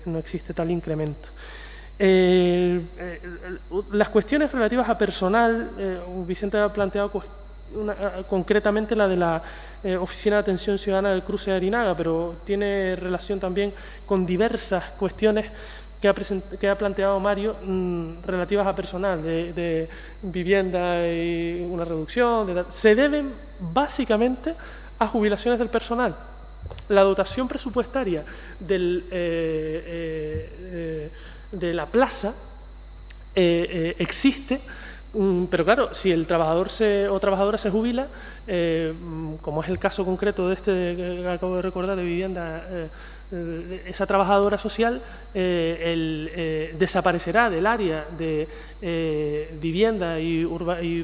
tal incremento. Las cuestiones relativas a personal, Vicente ha planteado concretamente la de la Oficina de Atención Ciudadana del Cruce de Arinaga, pero tiene relación también con diversas cuestiones que ha planteado Mario relativas a personal, de vivienda y una reducción, se deben básicamente a jubilaciones del personal. La dotación presupuestaria de la plaza existe, pero claro, si el trabajador o trabajadora se jubila, como es el caso concreto de este que acabo de recordar de vivienda, esa trabajadora social desaparecerá del área de vivienda y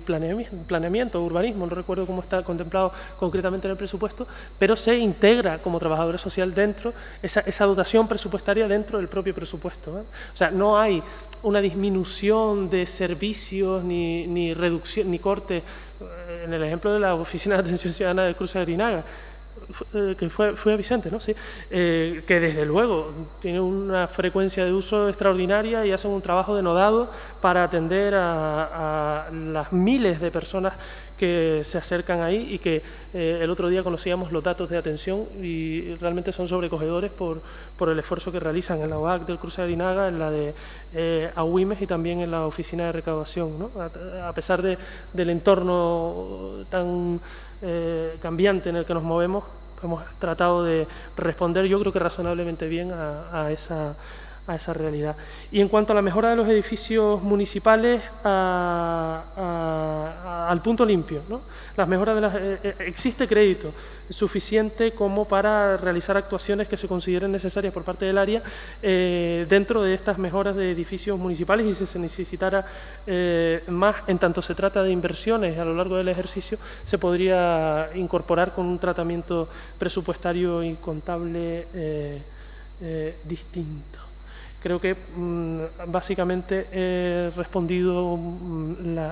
planeamiento, urbanismo, no recuerdo cómo está contemplado concretamente en el presupuesto, pero se integra como trabajadora social dentro, esa dotación presupuestaria dentro del propio presupuesto, ¿eh? O sea, no hay una disminución de servicios ni reducción ni corte. En el ejemplo de la Oficina de Atención Ciudadana del Cruce de Arinaga, que fue a Vicente, ¿no? Sí, que desde luego tiene una frecuencia de uso extraordinaria y hacen un trabajo denodado para atender a las miles de personas que se acercan ahí y que el otro día conocíamos los datos de atención y realmente son sobrecogedores por el esfuerzo que realizan en la OAC del Cruce de Arinaga, en la de AUIMES y también en la oficina de recaudación, ¿no? A pesar del entorno tan cambiante en el que nos movemos, hemos tratado de responder, yo creo que razonablemente bien a esa realidad. Y en cuanto a la mejora de los edificios municipales, al punto limpio, ¿no? Las mejoras existe crédito suficiente como para realizar actuaciones que se consideren necesarias por parte del área dentro de estas mejoras de edificios municipales, y si se necesitara más, en tanto se trata de inversiones a lo largo del ejercicio, se podría incorporar con un tratamiento presupuestario y contable distinto. Creo que básicamente he respondido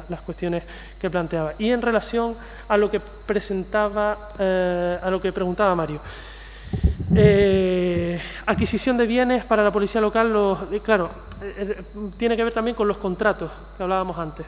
las cuestiones que planteaba. Y en relación a lo que preguntaba Mario, Adquisición de bienes para la policía local, claro, tiene que ver también con los contratos que hablábamos antes.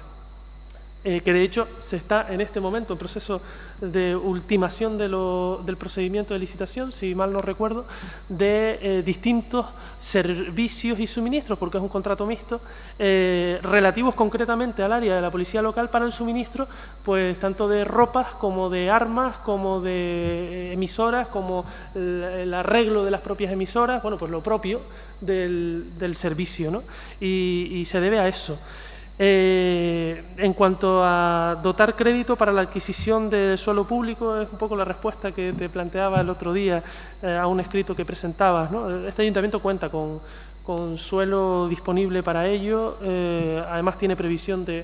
Que de hecho se está en este momento en proceso de ultimación del procedimiento de licitación, si mal no recuerdo, de distintos servicios y suministros, porque es un contrato mixto, relativos concretamente al área de la policía local para el suministro, pues tanto de ropas como de armas, como de emisoras, como el arreglo de las propias emisoras, bueno, pues lo propio del servicio, ¿no? Y se debe a eso. En cuanto a dotar crédito para la adquisición de suelo público, es un poco la respuesta que te planteaba el otro día a un escrito que presentabas, ¿no? Este ayuntamiento cuenta con suelo disponible para ello, además tiene previsión de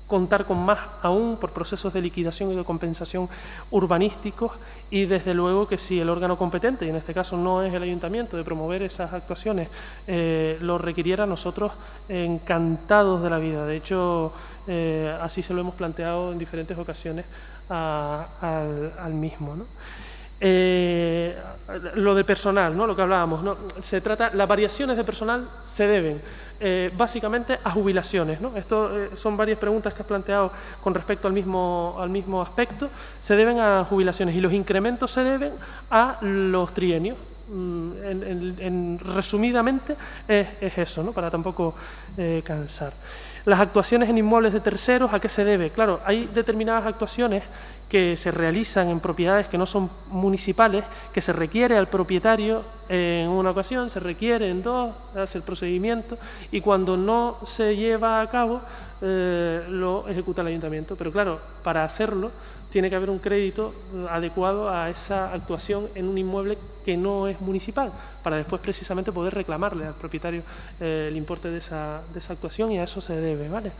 contar con más aún por procesos de liquidación y de compensación urbanísticos, y desde luego que si el órgano competente, y en este caso no es el ayuntamiento, de promover esas actuaciones, lo requiriera, nosotros encantados de la vida. De hecho, así se lo hemos planteado en diferentes ocasiones al mismo, ¿no? Lo de personal, ¿no? Lo que hablábamos, ¿no? Se trata, las variaciones de personal se deben básicamente a jubilaciones, ¿no? Esto son varias preguntas que has planteado con respecto al mismo aspecto. Se deben a jubilaciones y los incrementos se deben a los trienios. Resumidamente es eso, ¿no? Para tampoco cansar. Las actuaciones en inmuebles de terceros, ¿a qué se debe? Claro, hay determinadas actuaciones que se realizan en propiedades que no son municipales, que se requiere al propietario en una ocasión, se requiere en dos, hace el procedimiento, y cuando no se lleva a cabo lo ejecuta el ayuntamiento. Pero claro, para hacerlo tiene que haber un crédito adecuado a esa actuación en un inmueble que no es municipal, para después precisamente poder reclamarle al propietario el importe de esa actuación, y a eso se debe, ¿vale?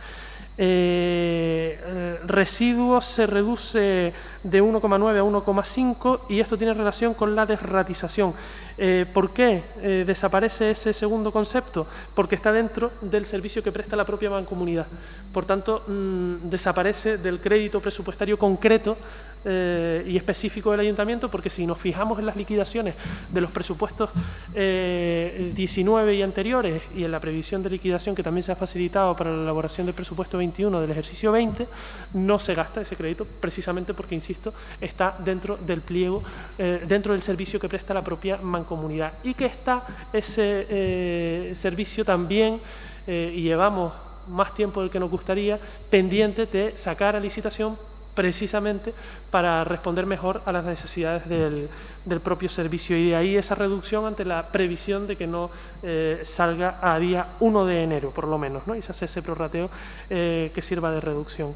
Residuos se reduce de 1,9 a 1,5, y esto tiene relación con la desratización. ¿Por qué desaparece ese segundo concepto? Porque está dentro del servicio que presta la propia mancomunidad. Por tanto, desaparece del crédito presupuestario concreto y específico del ayuntamiento, porque si nos fijamos en las liquidaciones de los presupuestos 19 y anteriores, y en la previsión de liquidación que también se ha facilitado para la elaboración del presupuesto 21 del ejercicio 20, no se gasta ese crédito, precisamente porque, insisto, está dentro del pliego, dentro del servicio que presta la propia mancomunidad, y que está ese servicio también, y llevamos más tiempo del que nos gustaría, pendiente de sacar a licitación, precisamente para responder mejor a las necesidades del propio servicio, y de ahí esa reducción ante la previsión de que no salga a día 1 de enero, por lo menos, ¿no? Y se hace ese prorrateo que sirva de reducción.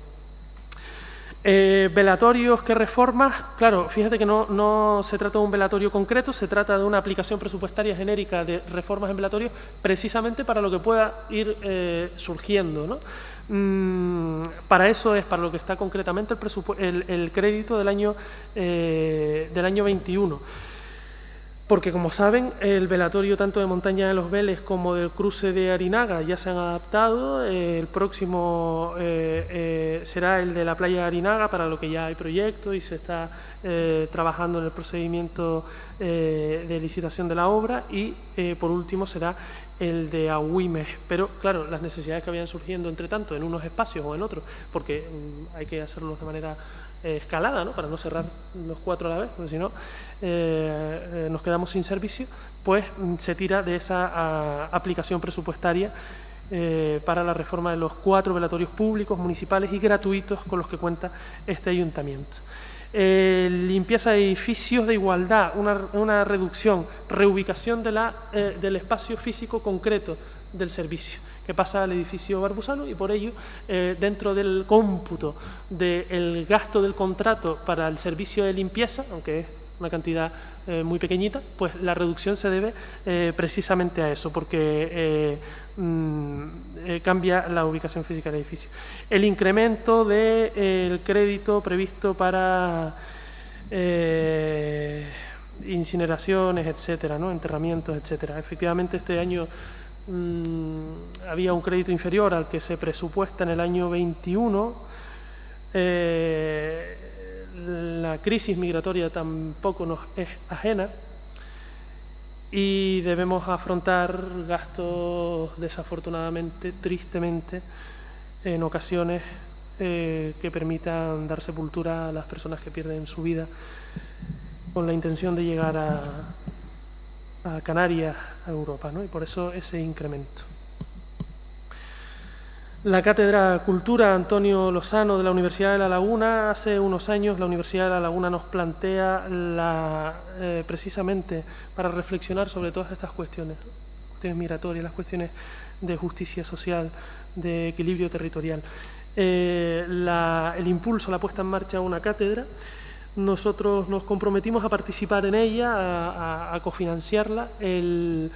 Velatorios, ¿qué reformas? Claro, fíjate que no se trata de un velatorio concreto, se trata de una aplicación presupuestaria genérica de reformas en velatorios, precisamente para lo que pueda ir surgiendo, ¿no? Para eso es para lo que está concretamente el crédito del año 21. Porque, como saben, el velatorio tanto de Montaña de los Vélez como del cruce de Arinaga ya se han adaptado. El próximo será el de la playa de Arinaga, para lo que ya hay proyecto y se está trabajando en el procedimiento de licitación de la obra, y por último será el de Agüimes. Pero claro, las necesidades que vayan surgiendo entre tanto en unos espacios o en otros, porque hay que hacerlos de manera escalada, ¿no? Para no cerrar los 4 a la vez, porque si no nos quedamos sin servicio, pues se tira de esa aplicación presupuestaria para la reforma de los 4 velatorios públicos, municipales y gratuitos con los que cuenta este ayuntamiento. Limpieza de edificios de igualdad, una reducción, reubicación del espacio físico concreto del servicio, que pasa al edificio Barbusano, y por ello, dentro del cómputo del gasto del contrato para el servicio de limpieza, aunque es una cantidad muy pequeñita, pues la reducción se debe precisamente a eso, porque cambia la ubicación física del edificio. El incremento del crédito previsto para incineraciones, etcétera, ¿no? Enterramientos, etcétera. Efectivamente, este año había un crédito inferior al que se presupuesta en el año 21. La crisis migratoria tampoco nos es ajena, y debemos afrontar gastos, desafortunadamente, tristemente, en ocasiones que permitan dar sepultura a las personas que pierden su vida con la intención de llegar a Canarias, a Europa, ¿no? Y por eso ese incremento. La Cátedra Cultura Antonio Lozano de la Universidad de La Laguna, hace unos años la Universidad de La Laguna nos plantea precisamente para reflexionar sobre todas estas cuestiones migratorias, las cuestiones de justicia social, de equilibrio territorial. El impulso, la puesta en marcha de una cátedra, nosotros nos comprometimos a participar en ella, a cofinanciarla. El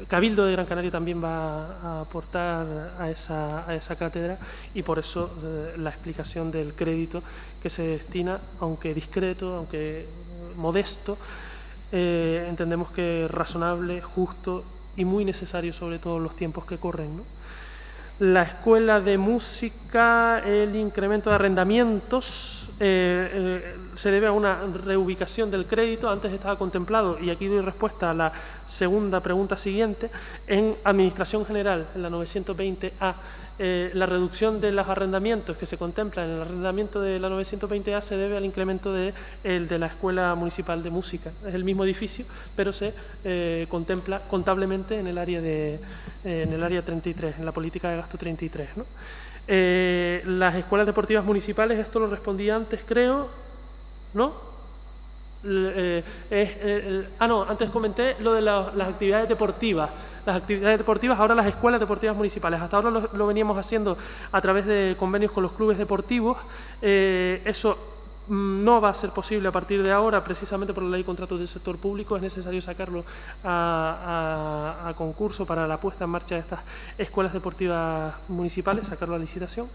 Cabildo de Gran Canaria también va a aportar a esa cátedra y por eso la explicación del crédito que se destina, aunque discreto, aunque modesto, entendemos que es razonable, justo y muy necesario, sobre todo en los tiempos que corren, ¿no? La Escuela de Música, el incremento de arrendamientos se debe a una reubicación del crédito. Antes estaba contemplado, y aquí doy respuesta a la segunda pregunta siguiente, en Administración General, en la 920A. La reducción de los arrendamientos que se contempla en el arrendamiento de la 920A se debe al incremento de la Escuela Municipal de Música. Es el mismo edificio, pero se contempla contablemente en el área 33, en la política de gasto 33, ¿no? Las escuelas deportivas municipales, esto lo respondí antes, creo, ¿no? No, antes comenté lo de las actividades deportivas. Las actividades deportivas, ahora las escuelas deportivas municipales. Hasta ahora lo veníamos haciendo a través de convenios con los clubes deportivos. Eso no va a ser posible a partir de ahora, precisamente por la Ley de Contratos del Sector Público. Es necesario sacarlo a concurso para la puesta en marcha de estas escuelas deportivas municipales, sacarlo a licitación.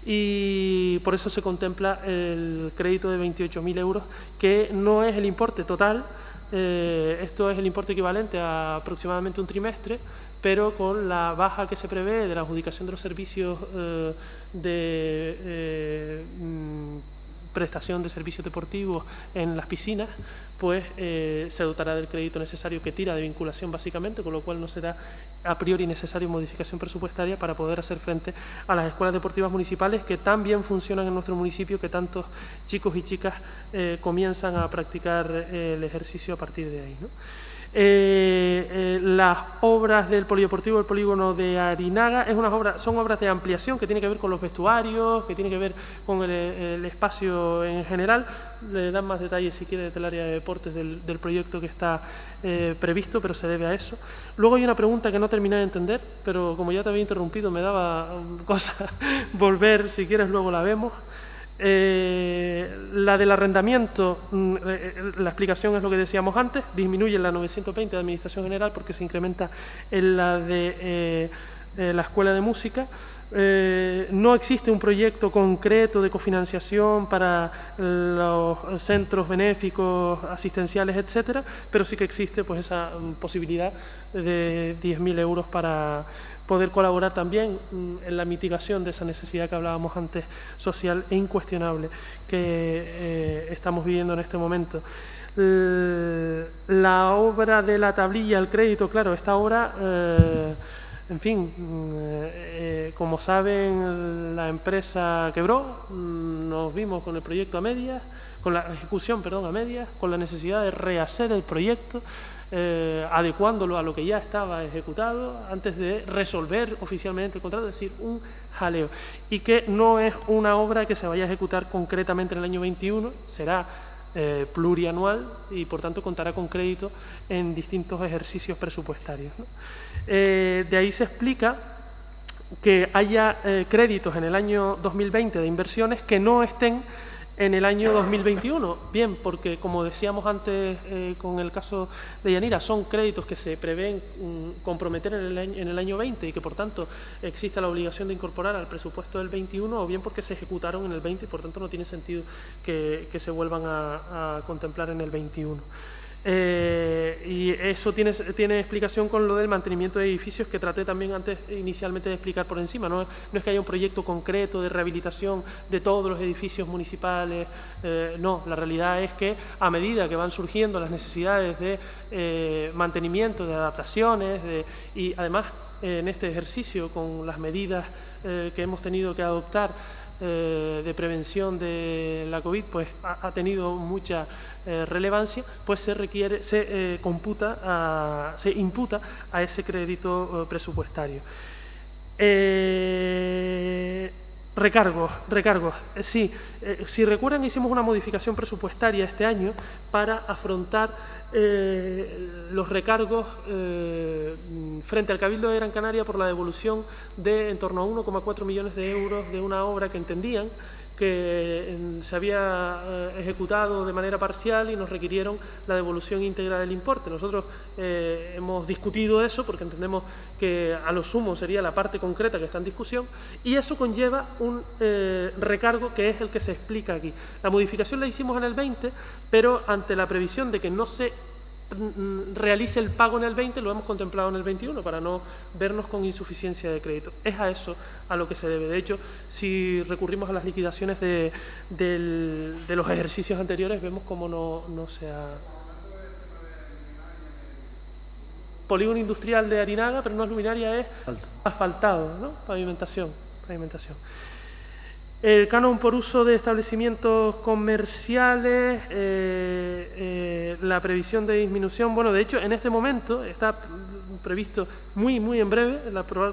Y por eso se contempla el crédito de 28.000 euros, que no es el importe total. Esto es el importe equivalente a aproximadamente un trimestre, pero con la baja que se prevé de la adjudicación de los servicios de prestación de servicios deportivos en las piscinas, pues se dotará del crédito necesario, que tira de vinculación básicamente, con lo cual no será a priori necesario modificación presupuestaria para poder hacer frente a las escuelas deportivas municipales que tan bien funcionan en nuestro municipio, que tantos chicos y chicas comienzan a practicar el ejercicio a partir de ahí, ¿no? Las obras del polideportivo, el polígono de Arinaga, son obras de ampliación que tienen que ver con los vestuarios, que tienen que ver con el espacio en general. Le dan más detalles si quiere del área de deportes del proyecto que está previsto, pero se debe a eso. Luego hay una pregunta que no terminé de entender, pero como ya te había interrumpido me daba cosa volver, si quieres luego la vemos. La del arrendamiento, la explicación es lo que decíamos antes, disminuye en la 920 de Administración General porque se incrementa en la de la Escuela de Música. No existe un proyecto concreto de cofinanciación para los centros benéficos, asistenciales, etcétera, pero sí que existe pues esa posibilidad de 10.000 euros para poder colaborar también en la mitigación de esa necesidad que hablábamos antes, social e incuestionable, que estamos viviendo en este momento. La obra de la tablilla, el crédito, claro, esta obra, en fin, como saben, la empresa quebró, nos vimos con el proyecto a medias, con la ejecución, perdón, a medias, con la necesidad de rehacer el proyecto, adecuándolo a lo que ya estaba ejecutado antes de resolver oficialmente el contrato, es decir, un jaleo. Y que no es una obra que se vaya a ejecutar concretamente en el año 21, será plurianual y por tanto contará con crédito en distintos ejercicios presupuestarios, ¿no? De ahí se explica que haya créditos en el año 2020 de inversiones que no estén en el año 2021, bien, porque como decíamos antes con el caso de Yanira, son créditos que se prevén comprometer en el año 20 y que por tanto existe la obligación de incorporar al presupuesto del 21, o bien porque se ejecutaron en el 20 y por tanto no tiene sentido que se vuelvan a contemplar en el 21. Y eso tiene explicación con lo del mantenimiento de edificios que traté también antes inicialmente de explicar por encima. No es que haya un proyecto concreto de rehabilitación de todos los edificios municipales, no, la realidad es que a medida que van surgiendo las necesidades de mantenimiento, de adaptaciones, y además en este ejercicio con las medidas que hemos tenido que adoptar de prevención de la COVID, pues ha tenido mucha relevancia, pues se imputa a ese crédito presupuestario. Recargos. Sí, si recuerdan, hicimos una modificación presupuestaria este año para afrontar los recargos frente al Cabildo de Gran Canaria por la devolución de en torno a 1,4 millones de euros de una obra que entendían que se había ejecutado de manera parcial y nos requirieron la devolución íntegra del importe. Nosotros hemos discutido eso porque entendemos que a lo sumo sería la parte concreta que está en discusión, y eso conlleva un recargo que es el que se explica aquí. La modificación la hicimos en el 20, pero ante la previsión de que no se realice el pago en el 20, lo hemos contemplado en el 21 para no vernos con insuficiencia de crédito. Es a eso a lo que se debe. De hecho, si recurrimos a las liquidaciones de los ejercicios anteriores, vemos cómo no se ha... Polígono industrial de Arinaga, pero no es luminaria, es asfaltado, ¿no? Pavimentación. El canon por uso de establecimientos comerciales, la previsión de disminución, bueno, de hecho, en este momento está previsto muy en breve,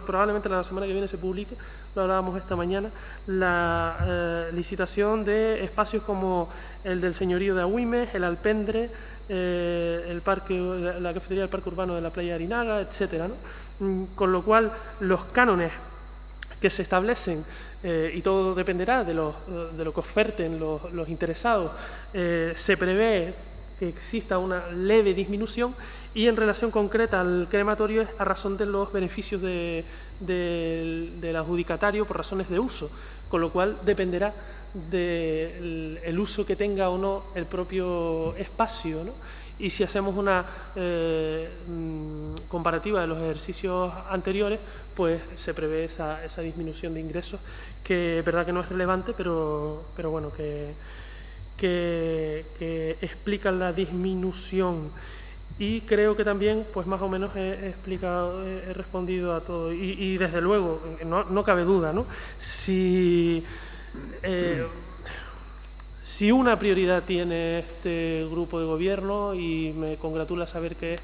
probablemente la semana que viene se publique, lo hablábamos esta mañana, la licitación de espacios como el del Señorío de Agüimes, el Alpendre, el parque, la cafetería del Parque Urbano de la Playa de Arinaga, etcétera, ¿no? Con lo cual, los cánones que se establecen, y todo dependerá de lo que oferten los interesados, se prevé que exista una leve disminución, y en relación concreta al crematorio es a razón de los beneficios del adjudicatario por razones de uso, con lo cual dependerá del uso que tenga o no el propio espacio, ¿no? Y si hacemos una comparativa de los ejercicios anteriores, pues se prevé esa disminución de ingresos, que es verdad que no es relevante, pero bueno, que explican la disminución. Y creo que también, pues más o menos he respondido a todo. Y desde luego, no cabe duda, ¿no? Si una prioridad tiene este grupo de gobierno, y me congratula saber que es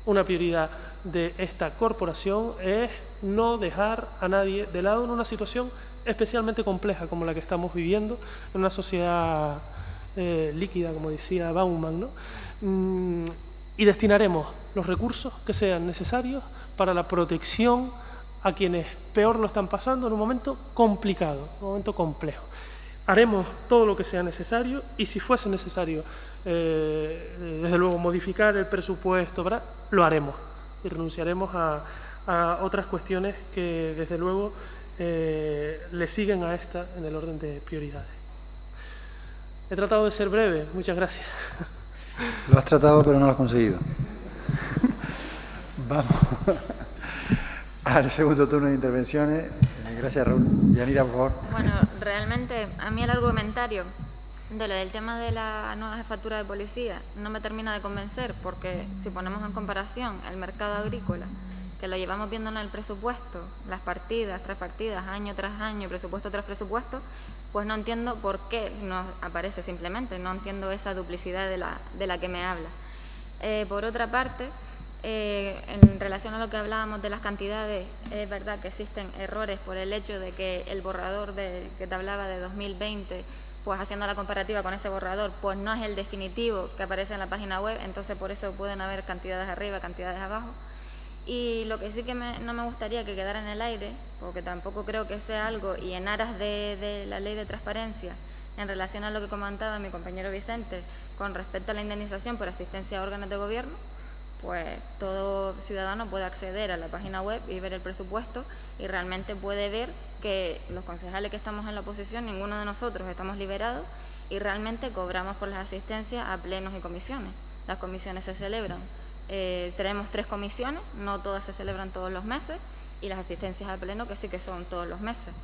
una prioridad de esta corporación, es no dejar a nadie de lado en una situación especialmente compleja como la que estamos viviendo, en una sociedad líquida, como decía Bauman, ¿no? Y destinaremos los recursos que sean necesarios para la protección a quienes peor lo están pasando en un momento complicado, un momento complejo. Haremos todo lo que sea necesario, y si fuese necesario, desde luego, modificar el presupuesto, ¿verdad?, lo haremos, y renunciaremos a otras cuestiones que, desde luego, le siguen a esta en el orden de prioridades. He tratado de ser breve. Muchas gracias. Lo has tratado, pero no lo has conseguido. Vamos al segundo turno de intervenciones. Gracias, Raúl. Yanira, por favor. Bueno, realmente a mí el argumentario de lo del tema de la nueva jefatura de policía no me termina de convencer, porque si ponemos en comparación el mercado agrícola, que lo llevamos viendo en el presupuesto, las partidas tras partidas, año tras año, presupuesto tras presupuesto, pues no entiendo por qué no aparece simplemente, no entiendo esa duplicidad de la que me habla. Por otra parte, en relación a lo que hablábamos de las cantidades, es verdad que existen errores por el hecho de que el borrador que te hablaba de 2020, pues haciendo la comparativa con ese borrador, pues no es el definitivo que aparece en la página web, entonces por eso pueden haber cantidades arriba, cantidades abajo. Y lo que sí que no me gustaría que quedara en el aire, porque tampoco creo que sea algo, y en aras de la ley de transparencia, en relación a lo que comentaba mi compañero Vicente, con respecto a la indemnización por asistencia a órganos de gobierno, pues todo ciudadano puede acceder a la página web y ver el presupuesto, y realmente puede ver que los concejales que estamos en la oposición, ninguno de nosotros estamos liberados, y realmente cobramos por las asistencias a plenos y comisiones. las comisiones se celebran. Tenemos 3 comisiones, no todas se celebran todos los meses, y las asistencias al pleno que sí que son todos los meses.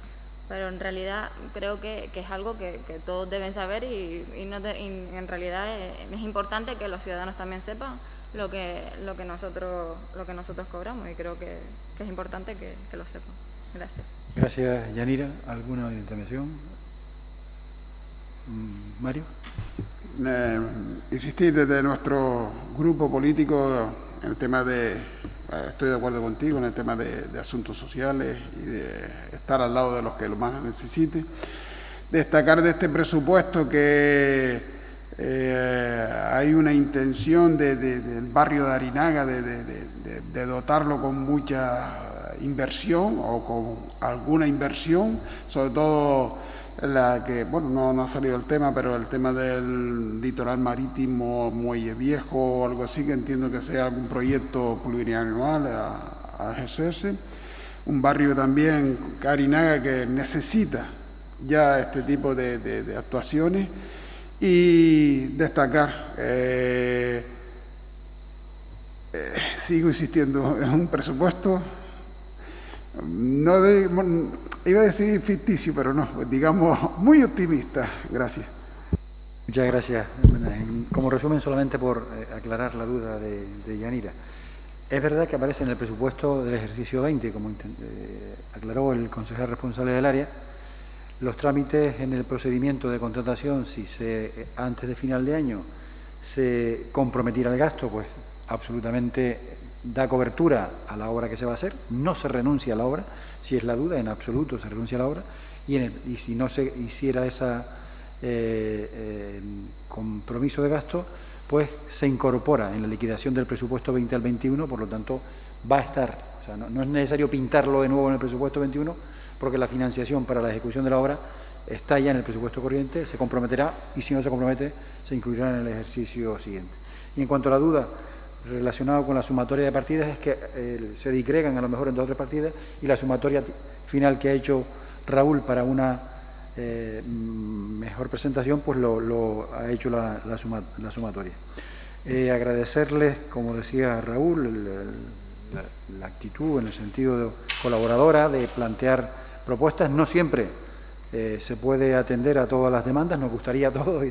Pero en realidad creo que es algo que todos deben saber y en realidad es importante que los ciudadanos también sepan lo que nosotros cobramos, y creo que es importante que lo sepan. Gracias. Gracias, Yanira. ¿Alguna intervención? Mario. Insistir desde nuestro grupo político en el tema de, estoy de acuerdo contigo, en el tema de asuntos sociales y de estar al lado de los que lo más necesiten. Destacar de este presupuesto que hay una intención del barrio de Arinaga de dotarlo con mucha inversión o con alguna inversión, sobre todo la que, bueno, no ha salido el tema, pero el tema del litoral marítimo, Muelle Viejo o algo así, que entiendo que sea algún proyecto plurianual a ejercerse. Un barrio también, Arinaga, que necesita ya este tipo de actuaciones. Y destacar, sigo insistiendo, es un presupuesto, iba a decir ficticio, pero no, digamos, muy optimista. Gracias. Muchas gracias. Como resumen, solamente por aclarar la duda de Yanira. Es verdad que aparece en el presupuesto del ejercicio 20, como aclaró el concejal responsable del área, los trámites en el procedimiento de contratación, si antes de final de año se comprometiera el gasto, pues absolutamente da cobertura a la obra que se va a hacer, no se renuncia a la obra, si es la duda, en absoluto se renuncia a la obra, y si no se hiciera ese compromiso de gasto, pues se incorpora en la liquidación del presupuesto 20 al 21, por lo tanto va a estar, o sea, no es necesario pintarlo de nuevo en el presupuesto 21, porque la financiación para la ejecución de la obra está ya en el presupuesto corriente, se comprometerá, y si no se compromete, se incluirá en el ejercicio siguiente. Y en cuanto a la duda relacionada con la sumatoria de partidas, es que se disgregan a lo mejor en 2 o 3 partidas, y la sumatoria final que ha hecho Raúl para una mejor presentación, pues lo ha hecho la sumatoria. Agradecerles, como decía Raúl, la actitud en el sentido colaboradora de plantear propuestas. No siempre se puede atender a todas las demandas, nos gustaría a todos,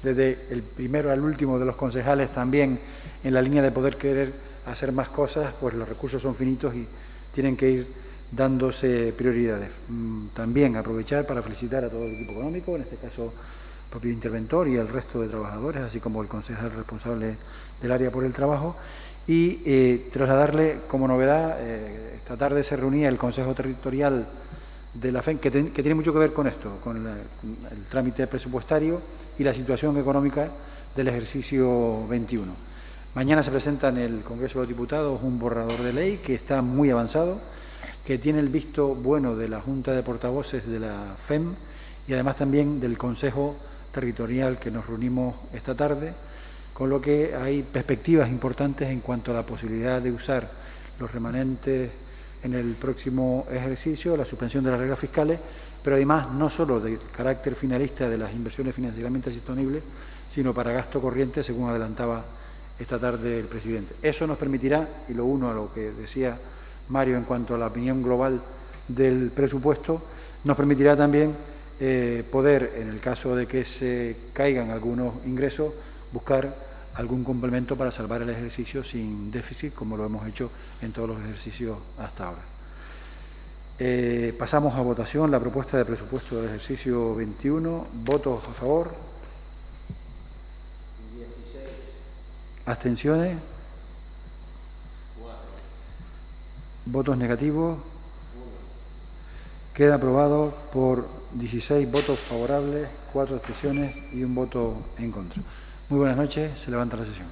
desde el primero al último de los concejales también, en la línea de poder querer hacer más cosas, pues los recursos son finitos y tienen que ir dándose prioridades. También aprovechar para felicitar a todo el equipo económico, en este caso el propio interventor y el resto de trabajadores, así como el concejal responsable del área por el trabajo, y trasladarle como novedad, esta tarde se reunía el Consejo Territorial de la FEM, que tiene mucho que ver con esto, con el trámite presupuestario y la situación económica del ejercicio 21. Mañana se presenta en el Congreso de los Diputados un borrador de ley que está muy avanzado, que tiene el visto bueno de la Junta de Portavoces de la FEM y además también del Consejo Territorial que nos reunimos esta tarde, con lo que hay perspectivas importantes en cuanto a la posibilidad de usar los remanentes en el próximo ejercicio, la suspensión de las reglas fiscales, pero además no solo de carácter finalista de las inversiones financieramente sostenibles, sino para gasto corriente, según adelantaba esta tarde el presidente. Eso nos permitirá, y lo uno a lo que decía Mario en cuanto a la opinión global del presupuesto, nos permitirá también poder, en el caso de que se caigan algunos ingresos, buscar algún complemento para salvar el ejercicio sin déficit, como lo hemos hecho en todos los ejercicios hasta ahora. Pasamos a votación la propuesta de presupuesto del ejercicio 21. ¿Votos a favor? 16. ¿Abstenciones? 4. ¿Votos negativos? 1. Queda aprobado por 16 votos favorables, 4 abstenciones y 1 voto en contra. Muy buenas noches, se levanta la sesión.